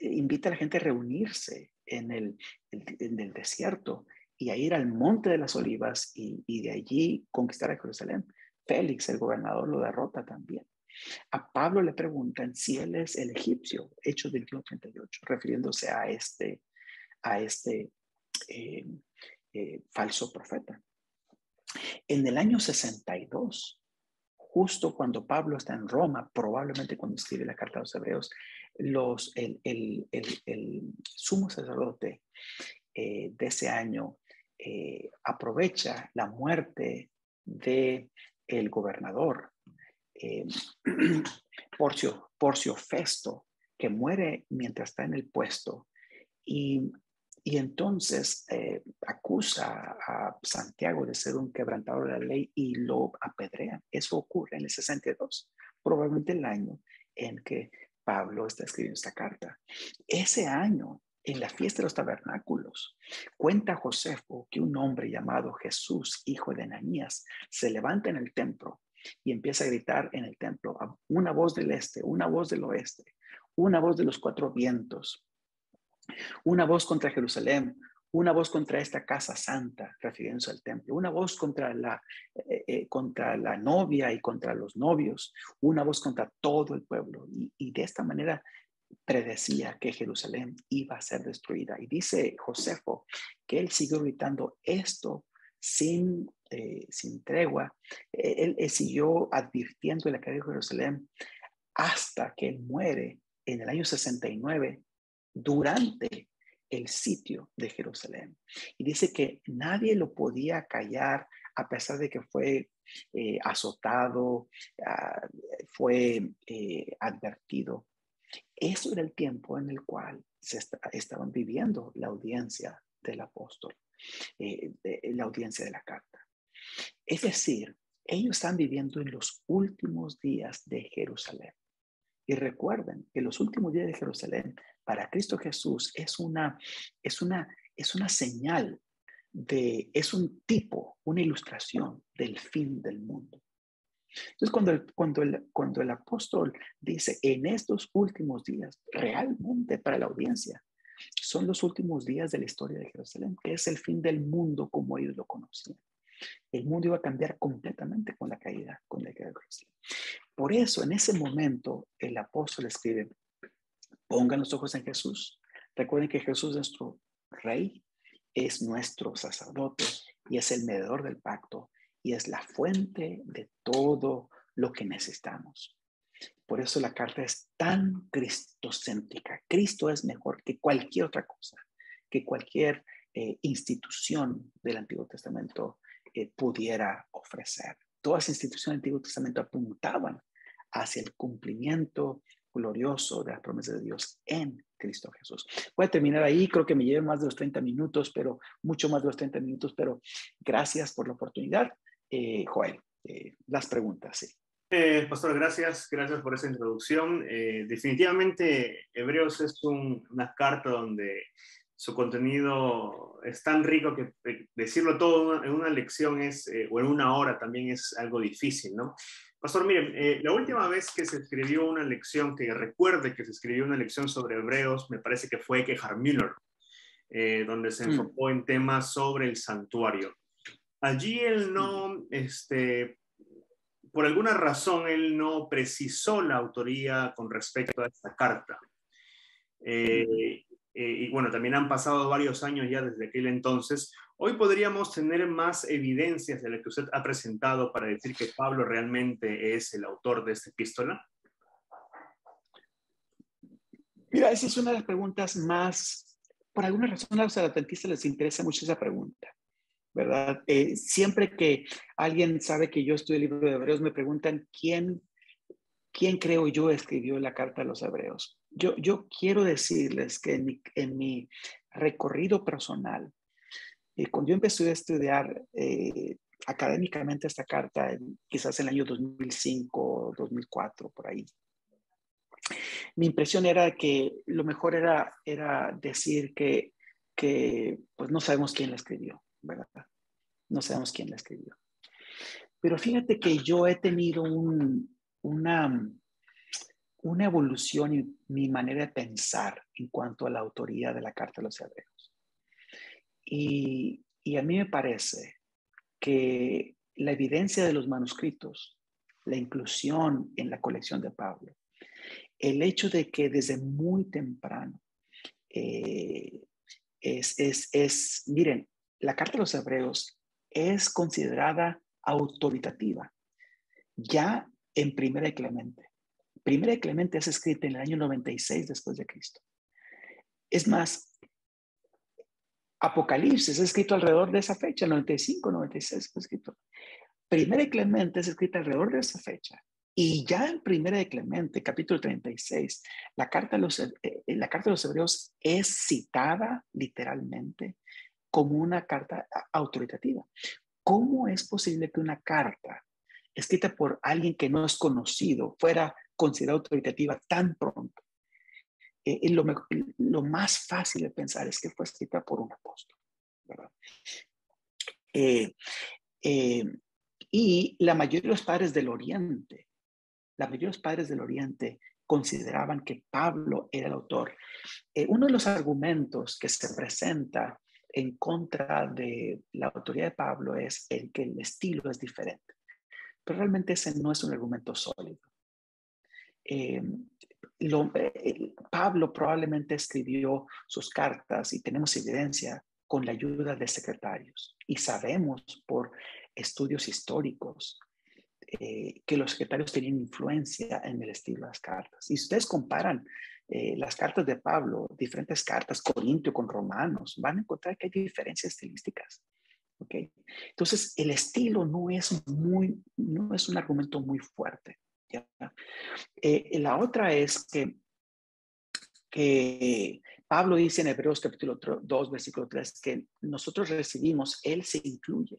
invita a la gente a reunirse en el desierto y a ir al Monte de las Olivas y de allí conquistar a Jerusalén. Félix, el gobernador, lo derrota también. A Pablo le preguntan si él es el egipcio, Hechos 21:38, refiriéndose a este falso profeta. En el año 62, justo cuando Pablo está en Roma, probablemente cuando escribe la carta a los hebreos, el sumo sacerdote de ese año aprovecha la muerte del gobernador Porcio Festo, que muere mientras está en el puesto, y entonces acusa a Santiago de ser un quebrantador de la ley y lo apedrean. Eso ocurre en el 62, probablemente el año en que Pablo está escribiendo esta carta. Ese año, en la fiesta de los tabernáculos, cuenta Josefo que un hombre llamado Jesús, hijo de Ananías, se levanta en el templo y empieza a gritar en el templo, una voz del este, una voz del oeste, una voz de los cuatro vientos, una voz contra Jerusalén, una voz contra esta casa santa, refiriéndose al templo, una voz contra la novia y contra los novios, una voz contra todo el pueblo. Y de esta manera predecía que Jerusalén iba a ser destruida. Y dice Josefo que él siguió gritando esto sin tregua. Él siguió advirtiendo la caída de Jerusalén hasta que él muere en el año 69 durante el sitio de Jerusalén. Y dice que nadie lo podía callar a pesar de que fue azotado, fue advertido. Eso era el tiempo en el cual estaban viviendo la audiencia del apóstol, la audiencia de la carta. Es decir, ellos están viviendo en los últimos días de Jerusalén. Y recuerden que los últimos días de Jerusalén para Cristo Jesús es una señal es un tipo, una ilustración del fin del mundo. Entonces, cuando el apóstol dice en estos últimos días, realmente para la audiencia, son los últimos días de la historia de Jerusalén, que es el fin del mundo como ellos lo conocían. El mundo iba a cambiar completamente con la caída de Jerusalén. Por eso, en ese momento, el apóstol escribe, pongan los ojos en Jesús. Recuerden que Jesús es nuestro rey, es nuestro sacerdote y es el mediador del pacto y es la fuente de todo lo que necesitamos. Por eso la carta es tan cristocéntrica. Cristo es mejor que cualquier otra cosa, que cualquier institución del Antiguo Testamento pudiera ofrecer. Todas las instituciones del Antiguo Testamento apuntaban hacia el cumplimiento glorioso de las promesas de Dios en Cristo Jesús. Voy a terminar ahí, creo que me lleve más de los 30 minutos, pero mucho más de los 30 minutos, pero gracias por la oportunidad. Joel, las preguntas, sí. Pastor, gracias por esa introducción. Definitivamente, Hebreos es una carta donde su contenido es tan rico que decirlo todo en una lección o en una hora también es algo difícil, ¿no? Pastor, miren, la última vez que se escribió una lección, que recuerde que se escribió una lección sobre Hebreos, me parece que fue Gerhard Müller, donde se enfocó en temas sobre el santuario. Allí él no, por alguna razón, él no precisó la autoría con respecto a esta carta. Y bueno, también han pasado varios años ya desde aquel entonces. Hoy podríamos tener más evidencias de lo que usted ha presentado para decir que Pablo realmente es el autor de esta epístola. Mira, esa es una de las preguntas más, por alguna razón a los adventistas les interesa mucho esa pregunta, ¿verdad? Siempre que alguien sabe que yo estudio el libro de Hebreos, me preguntan ¿quién creo yo escribió la carta a los Hebreos? Yo quiero decirles que en mi recorrido personal, cuando yo empecé a estudiar académicamente esta carta, quizás en el año 2005, 2004, por ahí, Mi impresión era que lo mejor era decir que pues no sabemos quién la escribió, ¿verdad? No sabemos quién la escribió. Pero fíjate que yo he tenido una evolución en mi manera de pensar en cuanto a la autoría de la Carta de los Hebreos. Y a mí me parece que la evidencia de los manuscritos, la inclusión en la colección de Pablo, el hecho de que desde muy temprano miren, la Carta de los Hebreos es considerada autoritativa ya en Primera de Clemente. Primera de Clemente es escrita en el año 96 después de Cristo. Es más, Apocalipsis es escrito alrededor de esa fecha, 95, 96 fue escrito. Primera de Clemente es escrita alrededor de esa fecha. Y ya en Primera de Clemente, capítulo 36, la carta de los Hebreos es citada literalmente como una carta autoritativa. ¿Cómo es posible que una carta escrita por alguien que no es conocido fuera considerada autoritativa tan pronto? Lo más fácil de pensar es que fue escrita por un apóstol, ¿verdad? Eh, eh, y la mayoría de los padres del Oriente, consideraban que Pablo era el autor. Uno de los argumentos que se presenta en contra de la autoría de Pablo es el que el estilo es diferente. Pero realmente ese no es un argumento sólido. Pablo probablemente escribió sus cartas, y tenemos evidencia, con la ayuda de secretarios. Y sabemos por estudios históricos que los secretarios tenían influencia en el estilo de las cartas. Y si ustedes comparan las cartas de Pablo, diferentes cartas, Corintio con Romanos, van a encontrar que hay diferencias estilísticas. ¿Okay? Entonces, el estilo no es un argumento muy fuerte. ¿Ya? La otra es que Pablo dice en Hebreos capítulo 2, versículo 3, que nosotros recibimos, Él se incluye,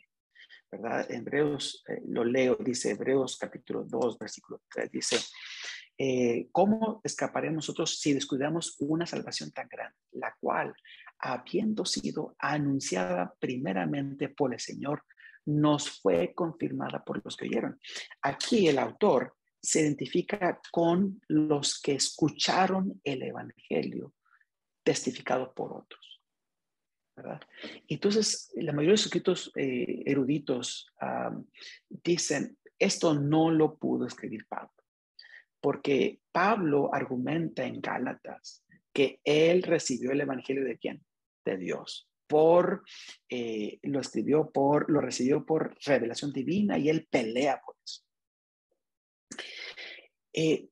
¿verdad? En Hebreos, lo leo, dice Hebreos capítulo 2, versículo 3, dice, ¿cómo escaparemos nosotros si descuidamos una salvación tan grande, la cual, habiendo sido anunciada primeramente por el Señor, nos fue confirmada por los que oyeron? Aquí el autor se identifica con los que escucharon el evangelio testificado por otros, ¿verdad? Entonces, la mayoría de los escritos eruditos dicen, esto no lo pudo escribir Pablo, porque Pablo argumenta en Gálatas que él recibió el evangelio ¿de quién? De Dios. Lo recibió por revelación divina, y él pelea por eso.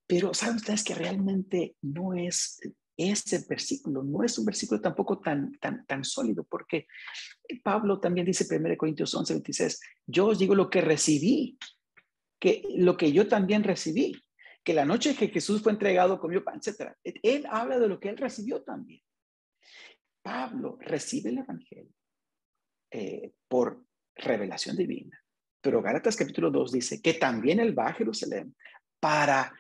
Pero saben ustedes que realmente no es ese versículo, no es un versículo tampoco tan sólido, porque Pablo también dice en 1 Corintios 11, 26, yo os digo lo que recibí, que lo que yo también recibí, que la noche que Jesús fue entregado comió pan, etc. Él habla de lo que él recibió también. Pablo recibe el evangelio por revelación divina, pero Gálatas capítulo 2 dice que también él va a Jerusalén para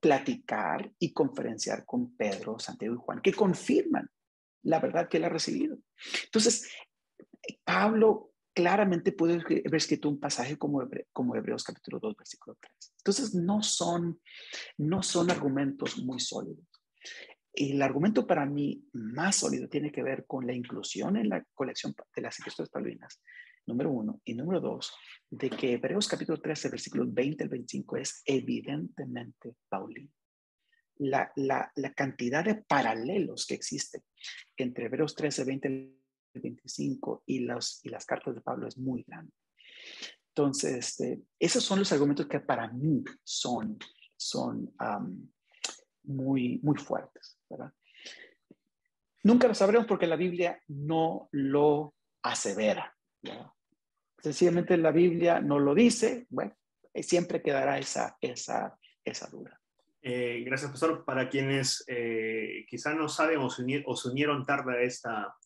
platicar y conferenciar con Pedro, Santiago y Juan, que confirman la verdad que él ha recibido. Entonces, Pablo claramente puede haber escrito un pasaje como Hebreos capítulo 2, versículo 3. Entonces, no son argumentos muy sólidos. Y el argumento para mí más sólido tiene que ver con la inclusión en la colección de las epístolas paulinas, número 1, y número 2, de que Hebreos capítulo 13, versículos 20 al 25 es evidentemente paulino. La cantidad de paralelos que existe entre Hebreos 13, 20 al 25 y las cartas de Pablo es muy grande. Entonces, esos son los argumentos que para mí son muy, muy fuertes, ¿verdad? Nunca lo sabremos porque la Biblia no lo asevera, ¿verdad? Sencillamente la Biblia no lo dice, bueno, siempre quedará esa duda. Gracias, pastor. Para quienes quizá no saben o se unieron tarde a esta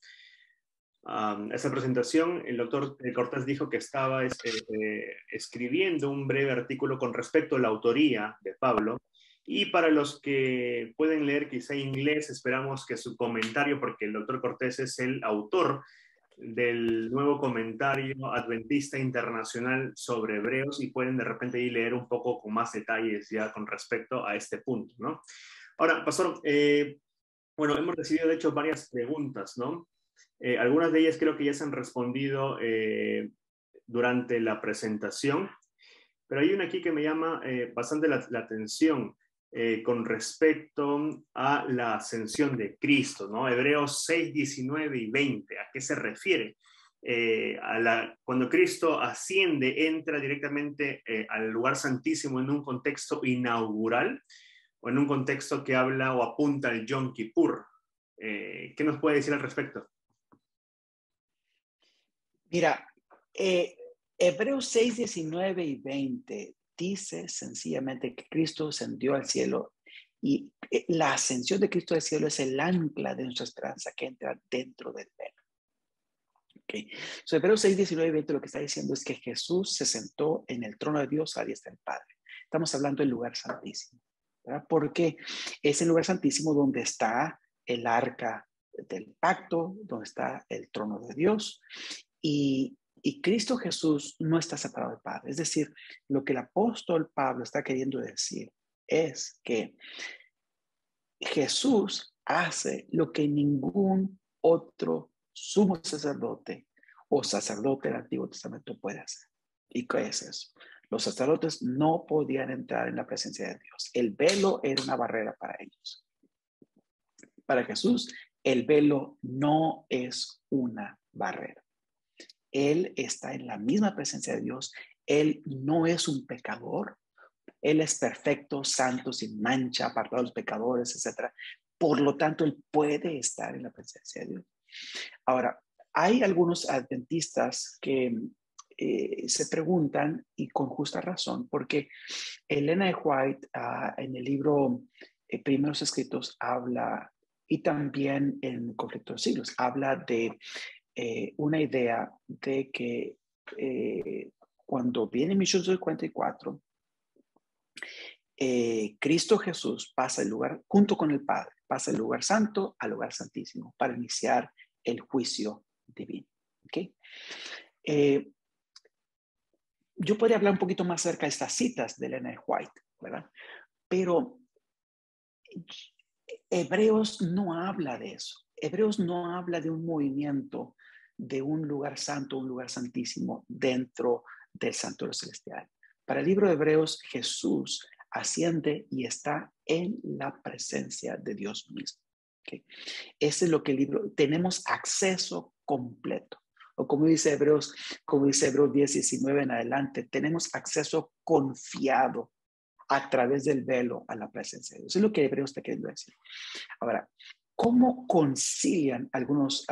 presentación, el doctor Cortés dijo que estaba escribiendo un breve artículo con respecto a la autoría de Pablo, Y para los que pueden leer quizá inglés, esperamos que su comentario, porque el doctor Cortés es el autor del nuevo comentario adventista internacional sobre Hebreos, y pueden de repente ahí leer un poco con más detalles ya con respecto a este punto, ¿no? Ahora, pastor, bueno, hemos recibido de hecho varias preguntas, ¿no? Algunas de ellas creo que ya se han respondido durante la presentación, pero hay una aquí que me llama bastante la atención con respecto a la ascensión de Cristo, ¿no? Hebreos 6, 19 y 20, ¿a qué se refiere? Cuando Cristo asciende, entra directamente al lugar santísimo en un contexto inaugural o en un contexto que habla o apunta al Yom Kippur. ¿Qué nos puede decir al respecto? Mira, Hebreos 6, 19 y 20 dice sencillamente que Cristo ascendió al cielo, y la ascensión de Cristo al cielo es el ancla de nuestra esperanza que entra dentro del velo. Okay. So, Hebreos 6, 19 y 20 lo que está diciendo es que Jesús se sentó en el trono de Dios a diestra del Padre. Estamos hablando del lugar santísimo, ¿verdad? Porque es el lugar santísimo donde está el arca del pacto, donde está el trono de Dios. Y Cristo Jesús no está separado del Padre. Es decir, lo que el apóstol Pablo está queriendo decir es que Jesús hace lo que ningún otro sumo sacerdote o sacerdote del Antiguo Testamento puede hacer. ¿Y qué es eso? Los sacerdotes no podían entrar en la presencia de Dios. El velo era una barrera para ellos. Para Jesús, el velo no es una barrera. Él está en la misma presencia de Dios. Él no es un pecador. Él es perfecto, santo, sin mancha, apartado de los pecadores, etc. Por lo tanto, él puede estar en la presencia de Dios. Ahora, hay algunos adventistas que se preguntan, y con justa razón, porque Elena de White en el libro Primeros Escritos habla, y también en Conflicto de Siglos, habla de una idea de que cuando viene 1844, Cristo Jesús pasa el lugar, junto con el Padre, pasa el lugar santo al lugar santísimo para iniciar el juicio divino. ¿Okay? Yo podría hablar un poquito más acerca de estas citas de Elena White, ¿verdad? Pero Hebreos no habla de eso. Hebreos no habla de un movimiento de un lugar santo, un lugar santísimo dentro del santuario celestial. Para el libro de Hebreos, Jesús asciende y está en la presencia de Dios mismo. ¿Okay? Ese es lo que el libro, tenemos acceso completo. O como dice Hebreos 10, 19 en adelante, tenemos acceso confiado a través del velo a la presencia de Dios. Eso es lo que Hebreos está queriendo decir. Ahora, ¿cómo concilian algunos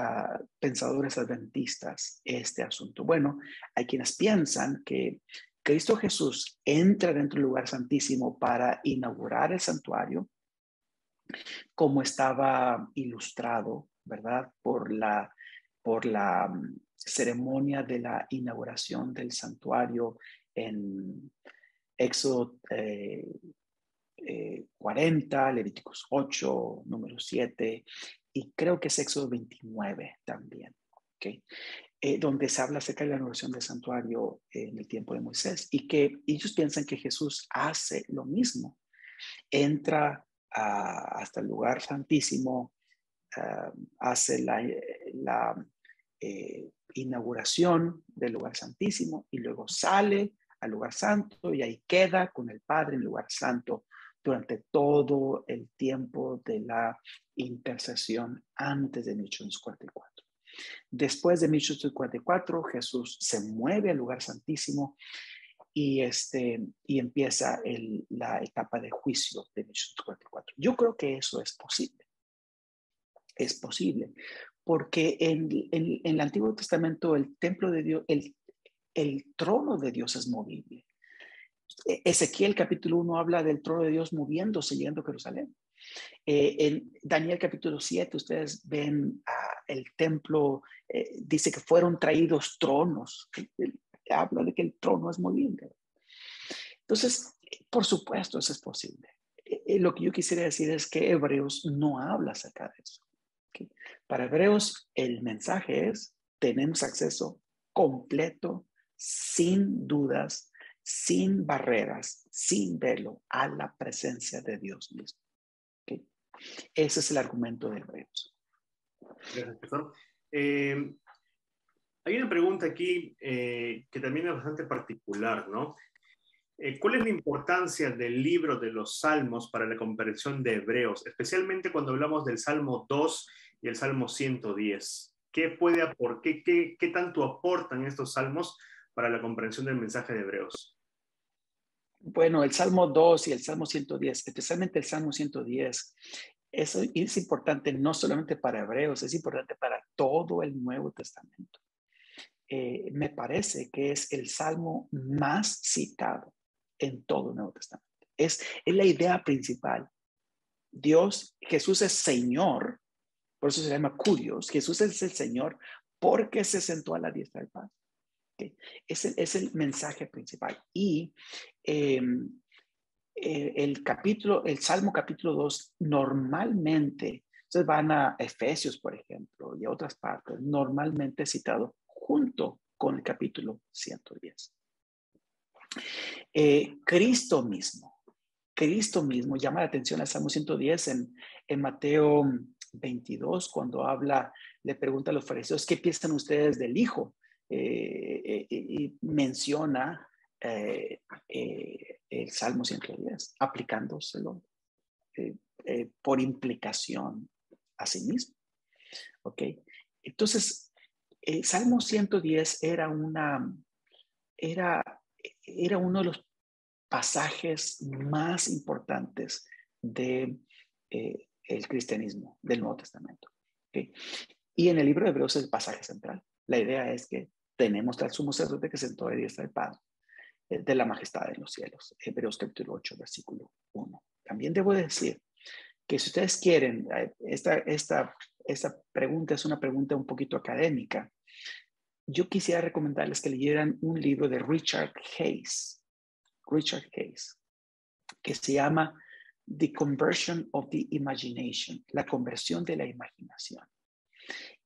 pensadores adventistas este asunto? Bueno, hay quienes piensan que Cristo Jesús entra dentro del lugar santísimo para inaugurar el santuario, como estaba ilustrado, ¿verdad? Por la ceremonia de la inauguración del santuario en Éxodo 40, Levíticos 8, número 7, y creo que es Éxodo 29 también, ¿okay? Donde se habla acerca de la inauguración del santuario en el tiempo de Moisés, y que ellos piensan que Jesús hace lo mismo, entra hasta el lugar santísimo, hace la inauguración del lugar santísimo y luego sale al lugar santo y ahí queda con el Padre en el lugar santo durante todo el tiempo de la intercesión antes de 1844. Después de 1844, Jesús se mueve al lugar santísimo y empieza la etapa de juicio de 1844. Yo creo que eso es posible. Es posible, porque en el Antiguo Testamento el templo de Dios, el trono de Dios es movible. Ezequiel capítulo 1 habla del trono de Dios moviéndose, llegando a Jerusalén. En Daniel capítulo 7 ustedes ven el templo, dice que fueron traídos tronos. Habla de que el trono es movible. Entonces, por supuesto, eso es posible. lo que yo quisiera decir es que Hebreos no habla acerca de eso. ¿Okay? Para Hebreos, el mensaje es: tenemos acceso completo, sin dudas, sin barreras, sin velo, a la presencia de Dios mismo. ¿Okay? Ese es el argumento de Hebreos. Gracias, profesor. Hay una pregunta aquí que también es bastante particular, ¿no? ¿Cuál es la importancia del libro de los Salmos para la comprensión de Hebreos, especialmente cuando hablamos del Salmo 2 y el Salmo 110? ¿Qué tanto aportan estos salmos para la comprensión del mensaje de Hebreos? Bueno, el Salmo 2 y el Salmo 110, especialmente el Salmo 110, eso es importante no solamente para Hebreos, es importante para todo el Nuevo Testamento. Me parece que es el salmo más citado en todo el Nuevo Testamento. Es la idea principal. Jesús es Señor, por eso se llama Curios. Jesús es el Señor porque se sentó a la diestra del Padre. ¿Okay? Es el mensaje principal. Y el Salmo capítulo 2 normalmente, ustedes van a Efesios, por ejemplo, y a otras partes, normalmente citado junto con el capítulo 110. Cristo mismo llama la atención al Salmo 110 en Mateo 22, cuando le pregunta a los fariseos, ¿qué piensan ustedes del Hijo? Y menciona el Salmo 110, aplicándoselo por implicación a sí mismo. ¿Ok? Entonces, el Salmo 110 era uno de los pasajes más importantes de el cristianismo, del Nuevo Testamento. ¿Okay? Y en el libro de Hebreos es el pasaje central. La idea es que tenemos al sumo sacerdote que sentó a la diestra del Padre, de la majestad en los cielos. Hebreos capítulo 8, versículo 1. También debo decir que si ustedes quieren, esta pregunta es una pregunta un poquito académica. Yo quisiera recomendarles que leyeran un libro de Richard Hayes, que se llama The Conversion of the Imagination, la conversión de la imaginación.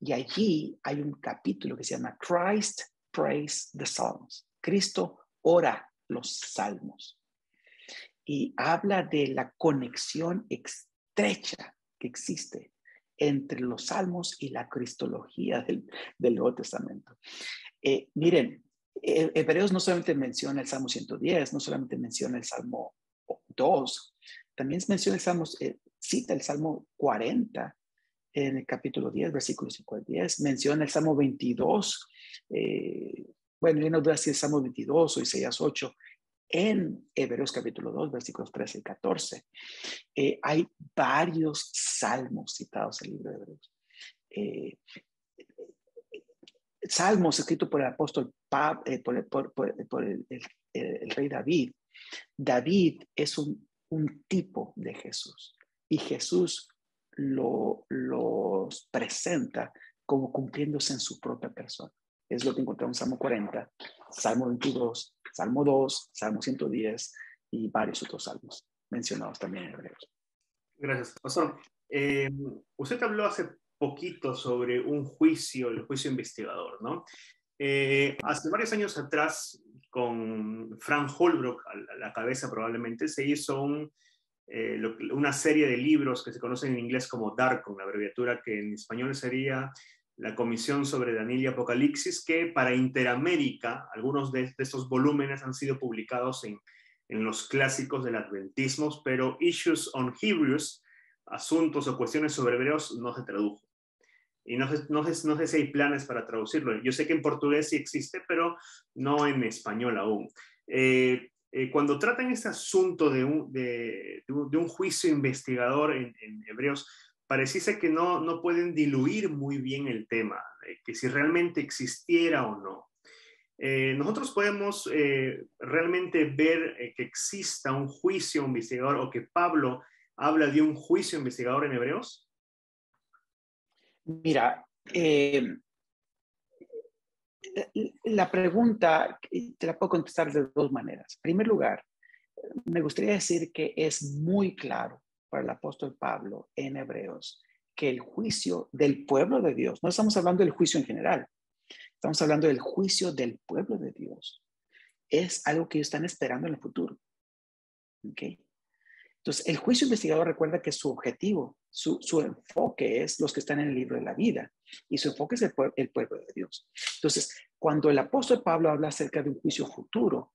Y allí hay un capítulo que se llama Christ Praise the Psalms. Cristo ora los salmos. Y habla de la conexión estrecha que existe entre los salmos y la cristología del Nuevo Testamento. Miren, Hebreos no solamente menciona el Salmo 110, no solamente menciona el Salmo 2, también menciona cita el Salmo 40 en el capítulo 10, versículos 5 al 10, menciona el Salmo 22, bueno, yo no voy a decir el Salmo 22 o Isaías 8, en Hebreos capítulo 2, versículos 13 y 14. Hay varios salmos citados en el libro de Hebreos. Salmos escritos por el apóstol por el rey David. David es un tipo de Jesús y Jesús los presenta como cumpliéndose en su propia persona. Es lo que encontramos en Salmo 40, Salmo 22, Salmo 2, Salmo 110 y varios otros salmos mencionados también en Hebreos. Gracias, pastor. Usted habló hace poquito sobre el juicio investigador, ¿no? Hace varios años atrás, con Frank Holbrook a la cabeza probablemente, se hizo una serie de libros que se conocen en inglés como DARCON, la abreviatura que en español sería la Comisión sobre Daniel y Apocalipsis, que para Interamérica, algunos de estos volúmenes han sido publicados en los clásicos del adventismo, pero Issues on Hebrews, asuntos o cuestiones sobre hebreos, no se tradujo. Y no sé si hay planes para traducirlo. Yo sé que en portugués sí existe, pero no en español aún. Cuando tratan este asunto de un juicio investigador en Hebreos, pareciese que no pueden diluir muy bien el tema, que si realmente existiera o no. Nosotros podemos realmente ver que exista un juicio investigador o que Pablo habla de un juicio investigador en Hebreos. Mira, la pregunta te la puedo contestar de dos maneras. En primer lugar, me gustaría decir que es muy claro para el apóstol Pablo en Hebreos que el juicio del pueblo de Dios, no estamos hablando del juicio en general, estamos hablando del juicio del pueblo de Dios, es algo que ellos están esperando en el futuro. ¿Okay? Entonces, el juicio investigador recuerda que su objetivo, su enfoque es los que están en el libro de la vida y su enfoque es el pueblo de Dios. Entonces, cuando el apóstol Pablo habla acerca de un juicio futuro,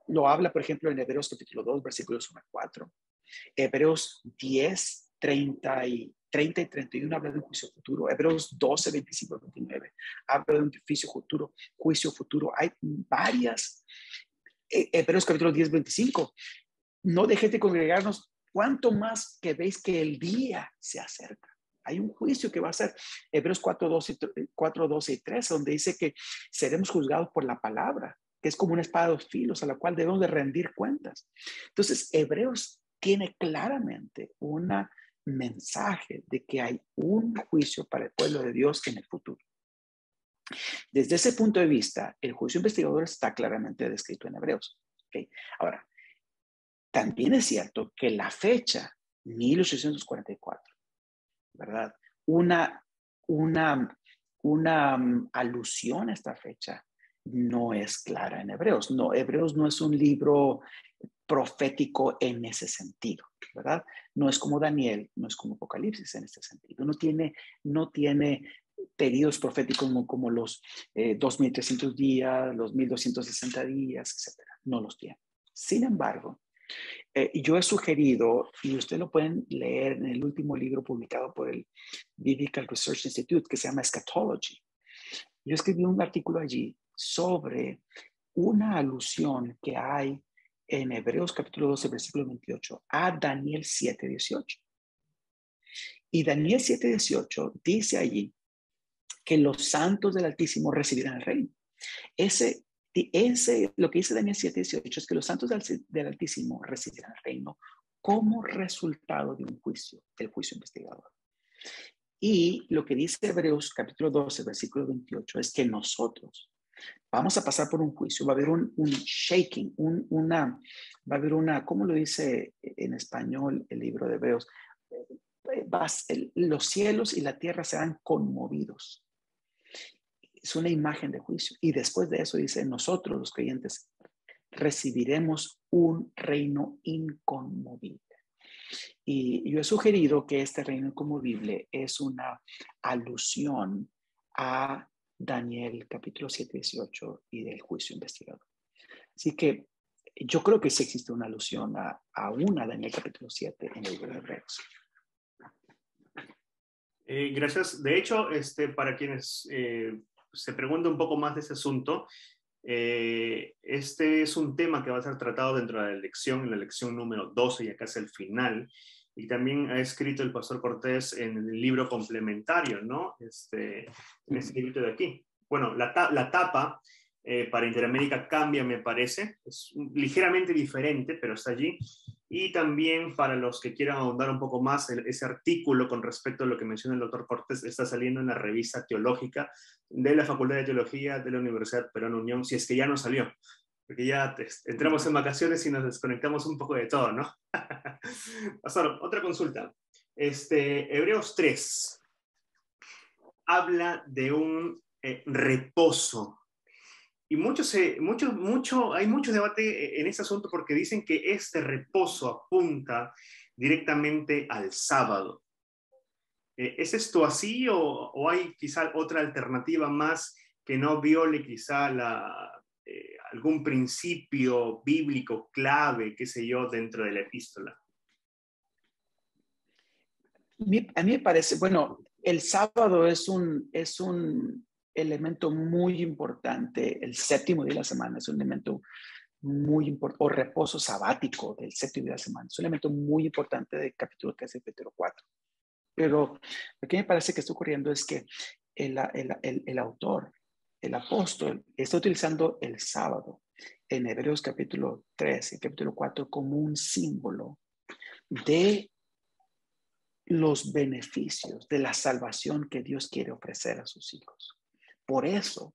lo habla, por ejemplo, en Hebreos capítulo 2, versículos 1 a 4. Hebreos 10, 30 y 31 habla de un juicio futuro. Hebreos 12, 25 a 29 habla de un juicio futuro. Hay varias. Hebreos capítulo 10, 25. No dejes de congregarnos, cuanto más que veis que el día se acerca. Hay un juicio que va a ser Hebreos 4, 12 y 13, donde dice que seremos juzgados por la palabra, que es como una espada de dos filos a la cual debemos de rendir cuentas. Entonces, Hebreos tiene claramente un mensaje de que hay un juicio para el pueblo de Dios en el futuro. Desde ese punto de vista, el juicio investigador está claramente descrito en Hebreos. ¿Okay? Ahora, también es cierto que la fecha, 1844, ¿verdad? Una alusión a esta fecha no es clara en Hebreos. No, Hebreos no es un libro profético en ese sentido, ¿verdad? No es como Daniel, no es como Apocalipsis en este sentido. No tiene periodos proféticos como los 2300 días, los 1260 días, etcétera. No los tiene. Sin embargo, yo he sugerido, y ustedes lo pueden leer en el último libro publicado por el Biblical Research Institute, que se llama Eschatology. Yo escribí un artículo allí sobre una alusión que hay en Hebreos capítulo 12, versículo 28, a Daniel 7, 18. Y Daniel 7, 18 dice allí que los santos del Altísimo recibirán el reino. Lo que dice Daniel 7, 18 es que los santos del Altísimo recibirán el reino como resultado de un juicio, del juicio investigador. Y lo que dice Hebreos capítulo 12, versículo 28 es que nosotros vamos a pasar por un juicio, va a haber un shaking, va a haber ¿cómo lo dice en español el libro de Hebreos? Los cielos y la tierra serán conmovidos. Es una imagen de juicio. Y después de eso dice, nosotros los creyentes recibiremos un reino inconmovible. Y yo he sugerido que este reino inconmovible es una alusión a Daniel capítulo 7, 18 y del juicio investigador. Así que yo creo que sí existe una alusión a Daniel capítulo 7 en el libro de Hebreos. Gracias. De hecho, para quienes se preguntan un poco más de ese asunto, este es un tema que va a ser tratado dentro de la lección, en la lección número 12, ya casi el final, y también ha escrito el pastor Cortés en el libro complementario, ¿no? En este libro de aquí. Bueno, la tapa para Interamérica cambia, me parece, es ligeramente diferente, pero está allí. Y también para los que quieran ahondar un poco más, ese artículo con respecto a lo que menciona el doctor Cortés está saliendo en la revista teológica de la Facultad de Teología de la Universidad Peruana Unión, si es que ya no salió, porque ya entramos en vacaciones y nos desconectamos un poco de todo, ¿no? Pastor, otra consulta. Hebreos 3 habla de un reposo. Y hay mucho debate en este asunto porque dicen que este reposo apunta directamente al sábado. ¿Es esto así o hay quizá otra alternativa más que no viole quizá algún principio bíblico clave, qué sé yo, dentro de la epístola? A mí me parece, bueno, el sábado es un elemento muy importante. El séptimo día de la semana es un elemento muy importante, o reposo sabático del séptimo día de la semana. Es un elemento muy importante del capítulo 13 de Pedro 4. Pero lo que me parece que está ocurriendo es que el autor, el apóstol, está utilizando el sábado en Hebreos capítulo 3 y capítulo 4 como un símbolo de los beneficios de la salvación que Dios quiere ofrecer a sus hijos. Por eso,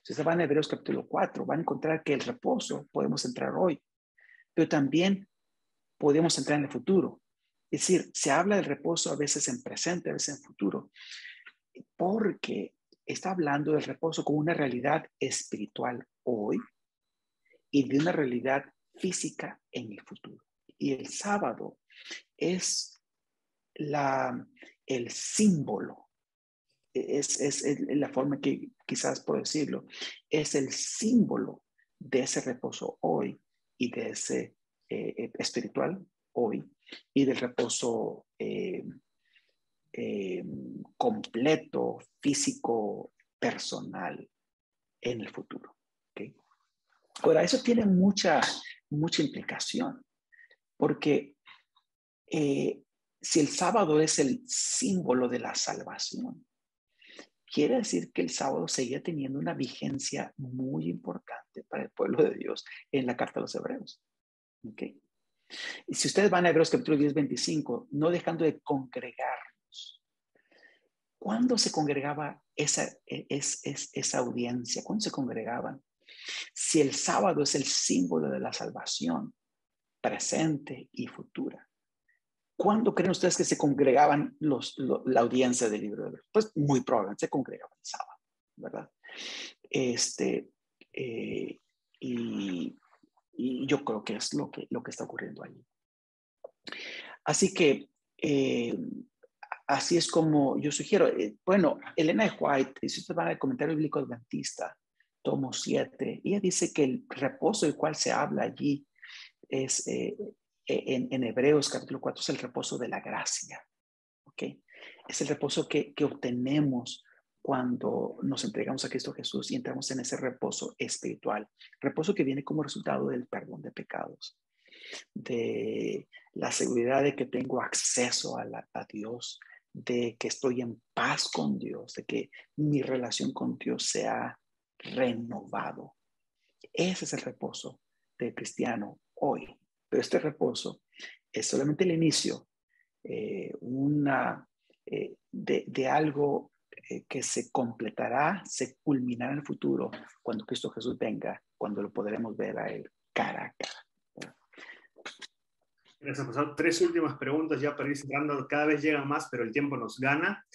si se van a Hebreos capítulo 4, van a encontrar que el reposo podemos entrar hoy, pero también podemos entrar en el futuro. Es decir, se habla del reposo a veces en presente, a veces en futuro, porque está hablando del reposo como una realidad espiritual hoy y de una realidad física en el futuro. Y el sábado es el símbolo, es la forma que quizás puedo decirlo, es el símbolo de ese reposo hoy y de ese espiritual hoy y del reposo completo, físico, personal en el futuro. ¿Okay? Ahora, eso tiene mucha implicación, porque si el sábado es el símbolo de la salvación, quiere decir que el sábado seguía teniendo una vigencia muy importante para el pueblo de Dios en la carta de los Hebreos. ¿Okay? Y si ustedes van a Hebreos capítulo 10, 25, no dejando de congregarnos. ¿Cuándo se congregaba esa audiencia? ¿Cuándo se congregaban? Si el sábado es el símbolo de la salvación presente y futura, ¿cuándo creen ustedes que se congregaban la audiencia del libro de Hebreos? Pues muy probablemente se congregaban el sábado, ¿verdad? Y yo creo que es lo que está ocurriendo allí. Así que así es como yo sugiero. Bueno, Elena de White, si ustedes van al comentario bíblico adventista, tomo 7, ella dice que el reposo del cual se habla allí es en Hebreos capítulo 4 es el reposo de la gracia. ¿Okay? Es el reposo que obtenemos cuando nos entregamos a Cristo Jesús y entramos en ese reposo espiritual, reposo que viene como resultado del perdón de pecados, de la seguridad de que tengo acceso a Dios, de que estoy en paz con Dios, de que mi relación con Dios se ha renovado. Ese es el reposo del cristiano hoy. Pero este reposo es solamente el inicio de algo que se completará, se culminará en el futuro cuando Cristo Jesús venga, cuando lo podremos ver a Él cara a cara. Gracias, pastor. 3 últimas preguntas ya para ir cerrando. Cada vez llegan más, pero el tiempo nos gana.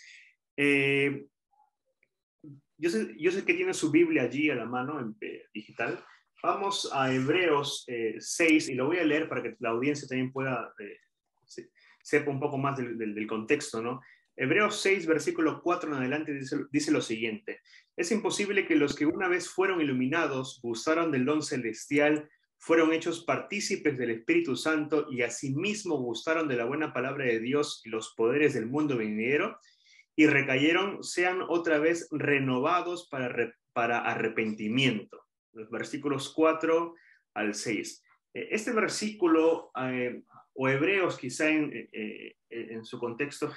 Yo sé que tiene su Biblia allí a la mano, en digital. Vamos a Hebreos 6 y lo voy a leer para que la audiencia también pueda sepa un poco más del contexto, ¿no? Hebreos 6, versículo 4 en adelante dice lo siguiente: es imposible que los que una vez fueron iluminados, gustaron del don celestial, fueron hechos partícipes del Espíritu Santo y asimismo gustaron de la buena palabra de Dios y los poderes del mundo venidero, y recayeron, sean otra vez renovados para arrepentimiento. Los versículos 4 al 6. Este versículo, o Hebreos quizá en su contexto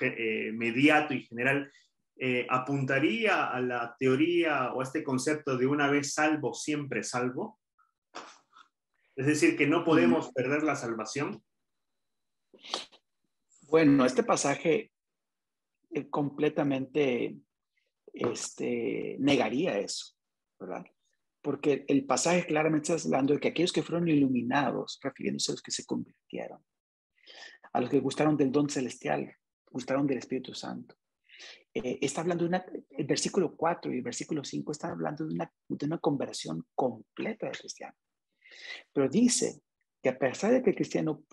mediato y general, apuntaría a la teoría o a este concepto de una vez salvo, siempre salvo. Es decir, que no podemos perder la salvación. Bueno, este pasaje completamente negaría eso, ¿verdad? Porque el pasaje claramente está hablando de que aquellos que fueron iluminados, refiriéndose a los que se convirtieron, a los que gustaron del don celestial, gustaron del Espíritu Santo. Está hablando el versículo 4 y el versículo 5 están hablando de una conversión completa del cristiano. Pero dice que a pesar de que el cristiano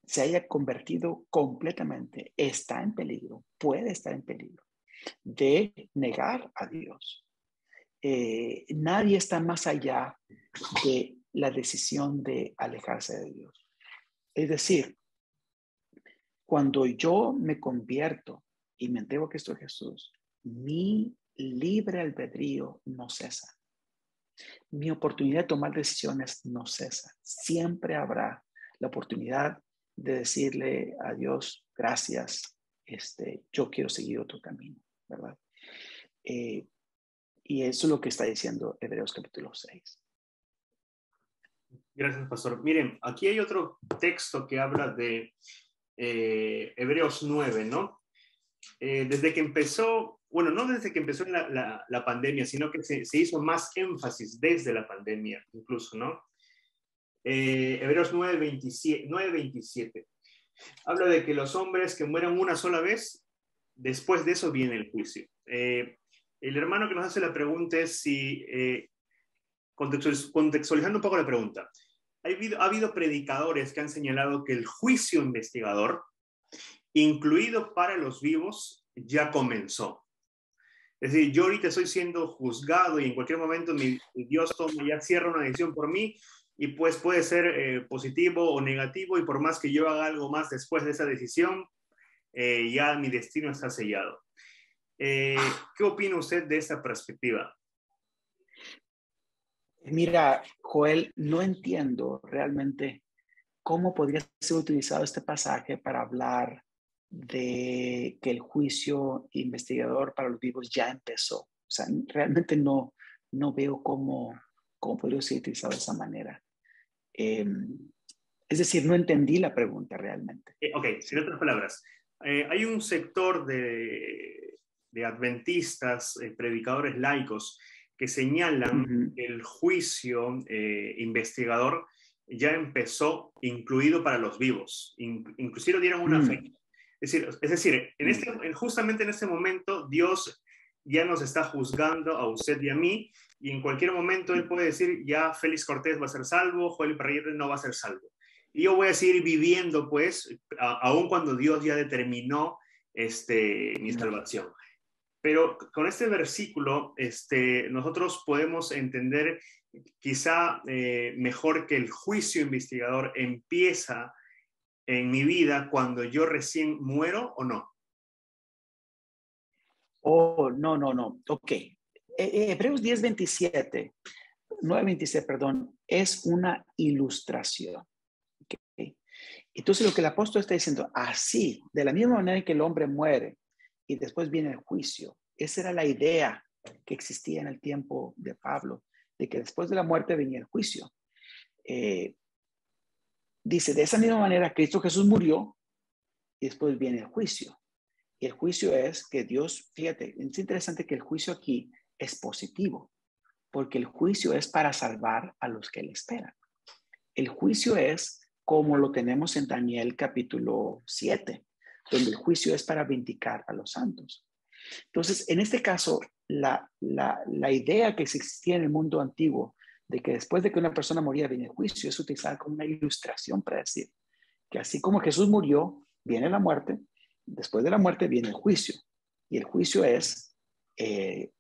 se haya convertido completamente, está en peligro, puede estar en peligro de negar a Dios. Nadie está más allá de la decisión de alejarse de Dios. Es decir, cuando yo me convierto y me entrego a Cristo Jesús, mi libre albedrío no cesa. Mi oportunidad de tomar decisiones no cesa. Siempre habrá la oportunidad de decirle a Dios, gracias, yo quiero seguir otro camino, ¿verdad? Y eso es lo que está diciendo Hebreos capítulo 6. Gracias, pastor. Miren, aquí hay otro texto que habla de Hebreos 9, ¿no? Desde que empezó, bueno, no desde que empezó la pandemia, sino que se hizo más énfasis desde la pandemia, incluso, ¿no? Hebreos 9:27. Habla de que los hombres que mueran una sola vez, después de eso viene el juicio. El hermano que nos hace la pregunta es si, contextualizando un poco la pregunta, ha habido predicadores que han señalado que el juicio investigador, incluido para los vivos, ya comenzó. Es decir, yo ahorita estoy siendo juzgado y en cualquier momento mi Dios ya cierra una decisión por mí y pues puede ser positivo o negativo y por más que yo haga algo más después de esa decisión, ya mi destino está sellado. ¿Qué opina usted de esa perspectiva? Mira, Joel, no entiendo realmente cómo podría ser utilizado este pasaje para hablar de que el juicio investigador para los vivos ya empezó. O sea, realmente no veo cómo podría ser utilizado de esa manera. Es decir, no entendí la pregunta realmente. Ok, en otras palabras, hay un sector de adventistas, predicadores laicos, que señalan que el juicio investigador ya empezó, incluido para los vivos. Inclusive dieron una fecha. Es decir, justamente en este momento, Dios ya nos está juzgando a usted y a mí, y en cualquier momento Él puede decir, ya Félix Cortés va a ser salvo, Joel Parrilla no va a ser salvo. Y yo voy a seguir viviendo, pues, aun cuando Dios ya determinó mi salvación. Pero con este versículo, nosotros podemos entender quizá mejor que el juicio investigador empieza en mi vida cuando yo recién muero o no. Oh, no. Ok. Hebreos 10:27, 9:27, perdón, es una ilustración. Okay. Entonces lo que el apóstol está diciendo, así, de la misma manera que el hombre muere y después viene el juicio, esa era la idea que existía en el tiempo de Pablo, de que después de la muerte venía el juicio. Dice, de esa misma manera Cristo Jesús murió y después viene el juicio. Y el juicio es que Dios, fíjate, es interesante que el juicio aquí es positivo, porque el juicio es para salvar a los que le esperan. El juicio es como lo tenemos en Daniel capítulo 7, donde el juicio es para vindicar a los santos. Entonces, en este caso, la idea que existía en el mundo antiguo de que después de que una persona moría viene el juicio es utilizada como una ilustración para decir que así como Jesús murió, viene la muerte, después de la muerte viene el juicio. Y el juicio es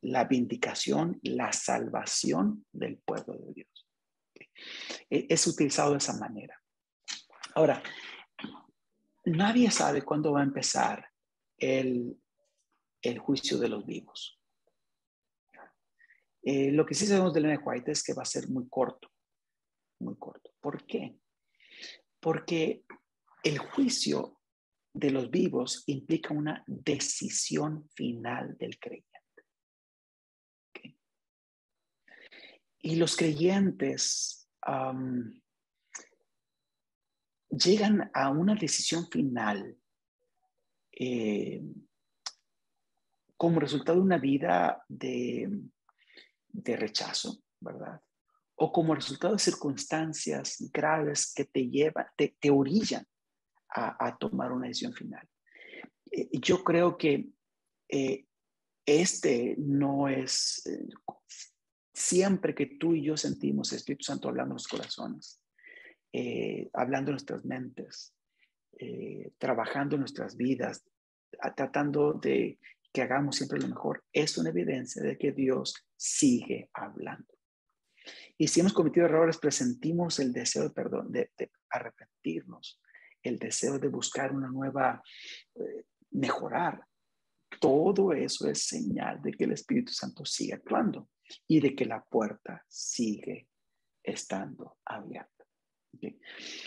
la vindicación, la salvación del pueblo de Dios. Es utilizado de esa manera. Ahora, nadie sabe cuándo va a empezar el juicio de los vivos. Lo que sí sabemos de Ellen White es que va a ser muy corto, muy corto. ¿Por qué? Porque el juicio de los vivos implica una decisión final del creyente. ¿Okay? Y los creyentes llegan a una decisión final como resultado de una vida de rechazo, ¿verdad? O como resultado de circunstancias graves que te llevan, te orillan a tomar una decisión final. Yo creo que no es siempre que tú y yo sentimos el Espíritu Santo hablando en los corazones, hablando en nuestras mentes, trabajando en nuestras vidas, tratando de que hagamos siempre lo mejor, es una evidencia de que Dios sigue hablando. Y si hemos cometido errores, presentimos el deseo de perdón, de arrepentirnos, el deseo de buscar una nueva, mejorar. Todo eso es señal de que el Espíritu Santo sigue actuando y de que la puerta sigue estando abierta. ¿Okay?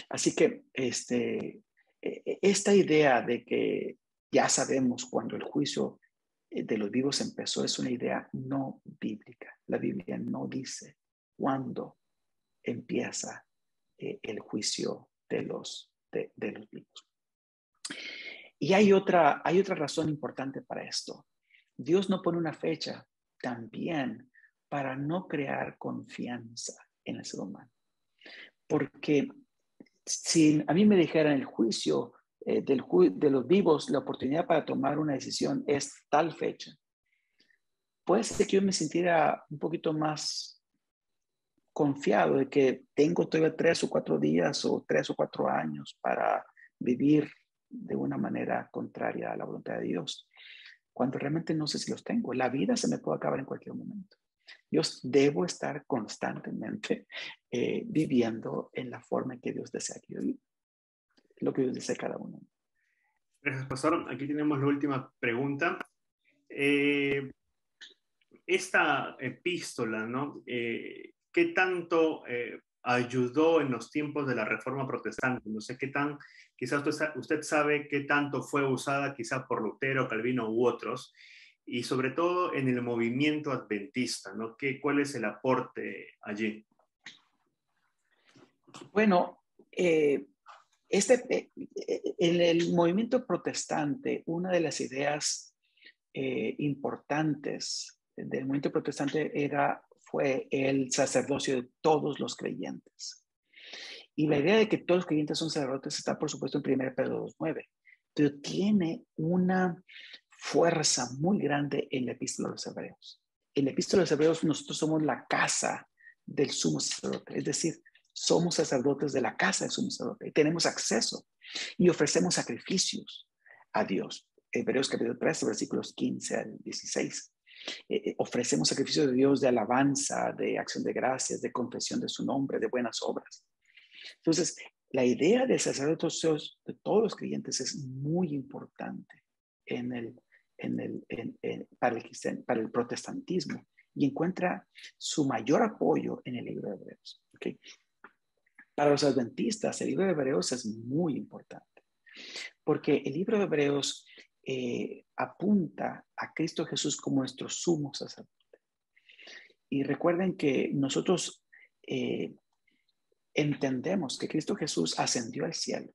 Así que esta idea de que ya sabemos cuando el juicio de los vivos empezó es una idea no bíblica. La Biblia no dice cuándo empieza el juicio de los vivos. Y hay otra razón importante para esto. Dios no pone una fecha también para no crear confianza en el ser humano. porque si a mí me dijeran el juicio de los vivos, la oportunidad para tomar una decisión es tal fecha, puede ser que yo me sintiera un poquito más confiado de que tengo todavía 3 o 4 días o 3 o 4 años para vivir de una manera contraria a la voluntad de Dios, cuando realmente no sé si los tengo. La vida se me puede acabar en cualquier momento. Yo debo estar constantemente viviendo en la forma en que Dios desea que yo viva, lo que Dios desea cada uno. Gracias, pastor. Aquí tenemos la última pregunta. Esta epístola, ¿no? ¿Qué tanto ayudó en los tiempos de la Reforma Protestante? No sé qué tan, quizás usted sabe qué tanto fue usada quizás por Lutero, Calvino u otros, y sobre todo en el movimiento adventista, ¿no? ¿Cuál es el aporte allí? Bueno, en el movimiento protestante, una de las ideas importantes del movimiento protestante fue el sacerdocio de todos los creyentes. Y la idea de que todos los creyentes son sacerdotes está, por supuesto, en 1 Pedro 2:9, pero tiene una fuerza muy grande en la epístola de los Hebreos. En la epístola de los Hebreos nosotros somos la casa del sumo sacerdote, es decir, somos sacerdotes de la casa del sumo sacerdote y tenemos acceso y ofrecemos sacrificios a Dios. Hebreos capítulo 3, versículos 15 al 16. Ofrecemos sacrificios de Dios de alabanza, de acción de gracias, de confesión de su nombre, de buenas obras. Entonces, la idea del sacerdocio de todos los creyentes es muy importante para el protestantismo y encuentra su mayor apoyo en el libro de Hebreos. ¿Okay? Para los adventistas, el libro de Hebreos es muy importante porque el libro de Hebreos apunta a Cristo Jesús como nuestro sumo sacerdote. Y recuerden que nosotros entendemos que Cristo Jesús ascendió al cielo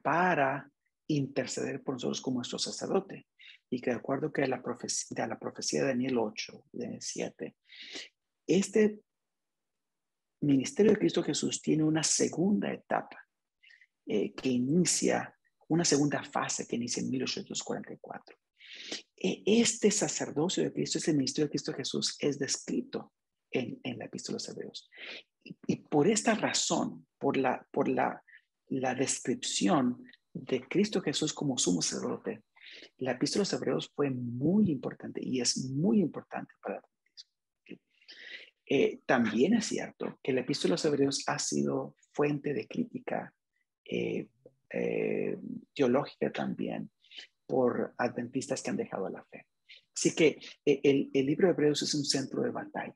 para interceder por nosotros como nuestro sacerdote. Y que de acuerdo que a la profecía de Daniel 8, Daniel 7, este ministerio de Cristo Jesús tiene una segunda etapa una segunda fase que inicia en 1844. Este sacerdocio de Cristo, este ministerio de Cristo Jesús es descrito en la epístola de los Hebreos. Y por esta razón, por la descripción de Cristo Jesús como sumo sacerdote, la epístola de los Hebreos fue muy importante y es muy importante para el adventismo. También es cierto que la epístola de los Hebreos ha sido fuente de crítica teológica también por adventistas que han dejado la fe. Así que el libro de Hebreos es un centro de batalla.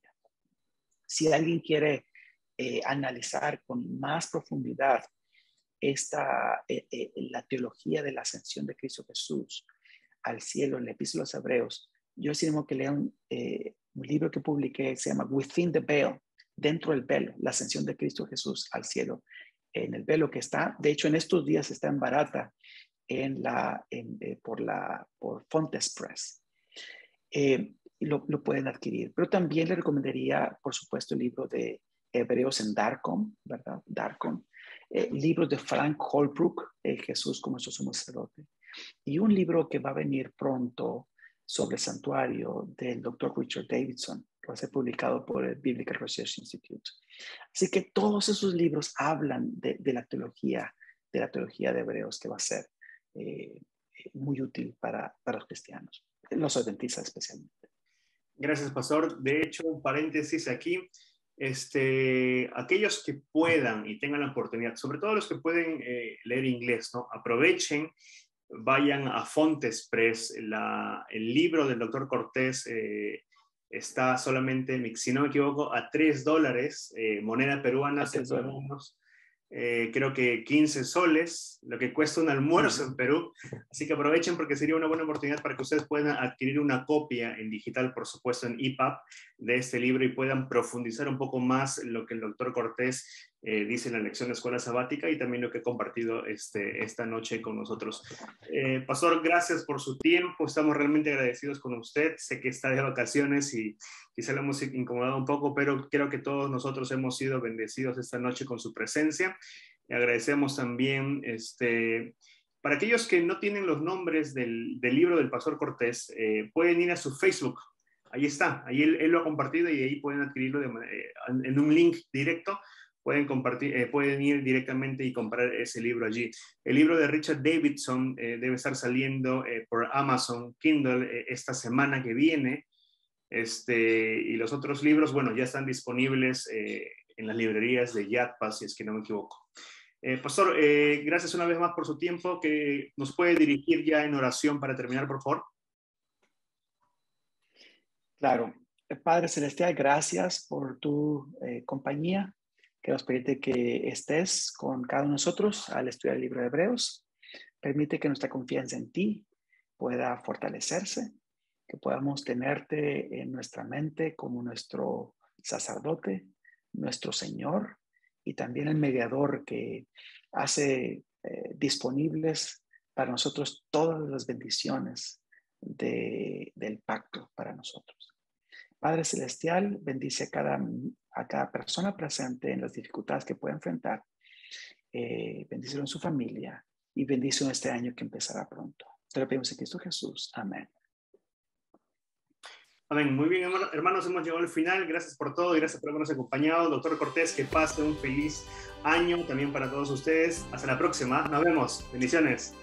Si alguien quiere analizar con más profundidad la teología de la ascensión de Cristo Jesús al cielo en la epístola de los Hebreos, yo les animo que lean un libro que publiqué, se llama Within the Veil, dentro del velo, la ascensión de Cristo Jesús al cielo, en el velo que está, de hecho en estos días está en barata por Fontes Press. Lo pueden adquirir, pero también le recomendaría, por supuesto, el libro de Hebreos en Darkon, ¿verdad? Darkon. Libros de Frank Holbrook, Jesús como nuestro sumo sacerdote, y un libro que va a venir pronto sobre el santuario del Dr. Richard Davidson, que va a ser publicado por el Biblical Research Institute. Así que todos esos libros hablan de la teología de Hebreos, que va a ser muy útil para los cristianos, los adventistas especialmente. Gracias, pastor. De hecho, un paréntesis aquí. Aquellos que puedan y tengan la oportunidad, sobre todo los que pueden leer inglés, ¿no? Aprovechen, vayan a Fontes Press. El libro del doctor Cortés está solamente, si no me equivoco, a $3, moneda peruana, creo que 15 soles, lo que cuesta un almuerzo en Perú. Así que aprovechen porque sería una buena oportunidad para que ustedes puedan adquirir una copia en digital, por supuesto en EPUB, de este libro y puedan profundizar un poco más lo que el doctor Cortés dice la lección de escuela sabática y también lo que he compartido esta noche con nosotros. Pastor, gracias por su tiempo, estamos realmente agradecidos con usted, sé que está de vacaciones y quizá lo hemos incomodado un poco, pero creo que todos nosotros hemos sido bendecidos esta noche con su presencia. Le agradecemos también, para aquellos que no tienen los nombres del libro del Pastor Cortés, pueden ir a su Facebook. Ahí está, ahí él lo ha compartido y ahí pueden adquirirlo en un link directo. Pueden compartir, pueden ir directamente y comprar ese libro allí. El libro de Richard Davidson debe estar saliendo por Amazon Kindle esta semana que viene. Y los otros libros, bueno, ya están disponibles en las librerías de Yatpa, si es que no me equivoco. Pastor, gracias una vez más por su tiempo, que nos puede dirigir ya en oración para terminar, por favor. Claro. Padre Celestial, gracias por tu compañía, que nos permite que estés con cada uno de nosotros al estudiar el libro de Hebreos. Permite que nuestra confianza en ti pueda fortalecerse, que podamos tenerte en nuestra mente como nuestro sacerdote, nuestro Señor, y también el mediador que hace disponibles para nosotros todas las bendiciones del pacto para nosotros. Padre Celestial, bendice a cada persona presente en las dificultades que puede enfrentar. Bendícelo en su familia y bendícelo en este año que empezará pronto. Te lo pedimos en Cristo Jesús. Amén. Amén. Muy bien, hermanos, hemos llegado al final. Gracias por todo y gracias por habernos acompañado. Doctor Cortés, que pase un feliz año también para todos ustedes. Hasta la próxima. Nos vemos. Bendiciones.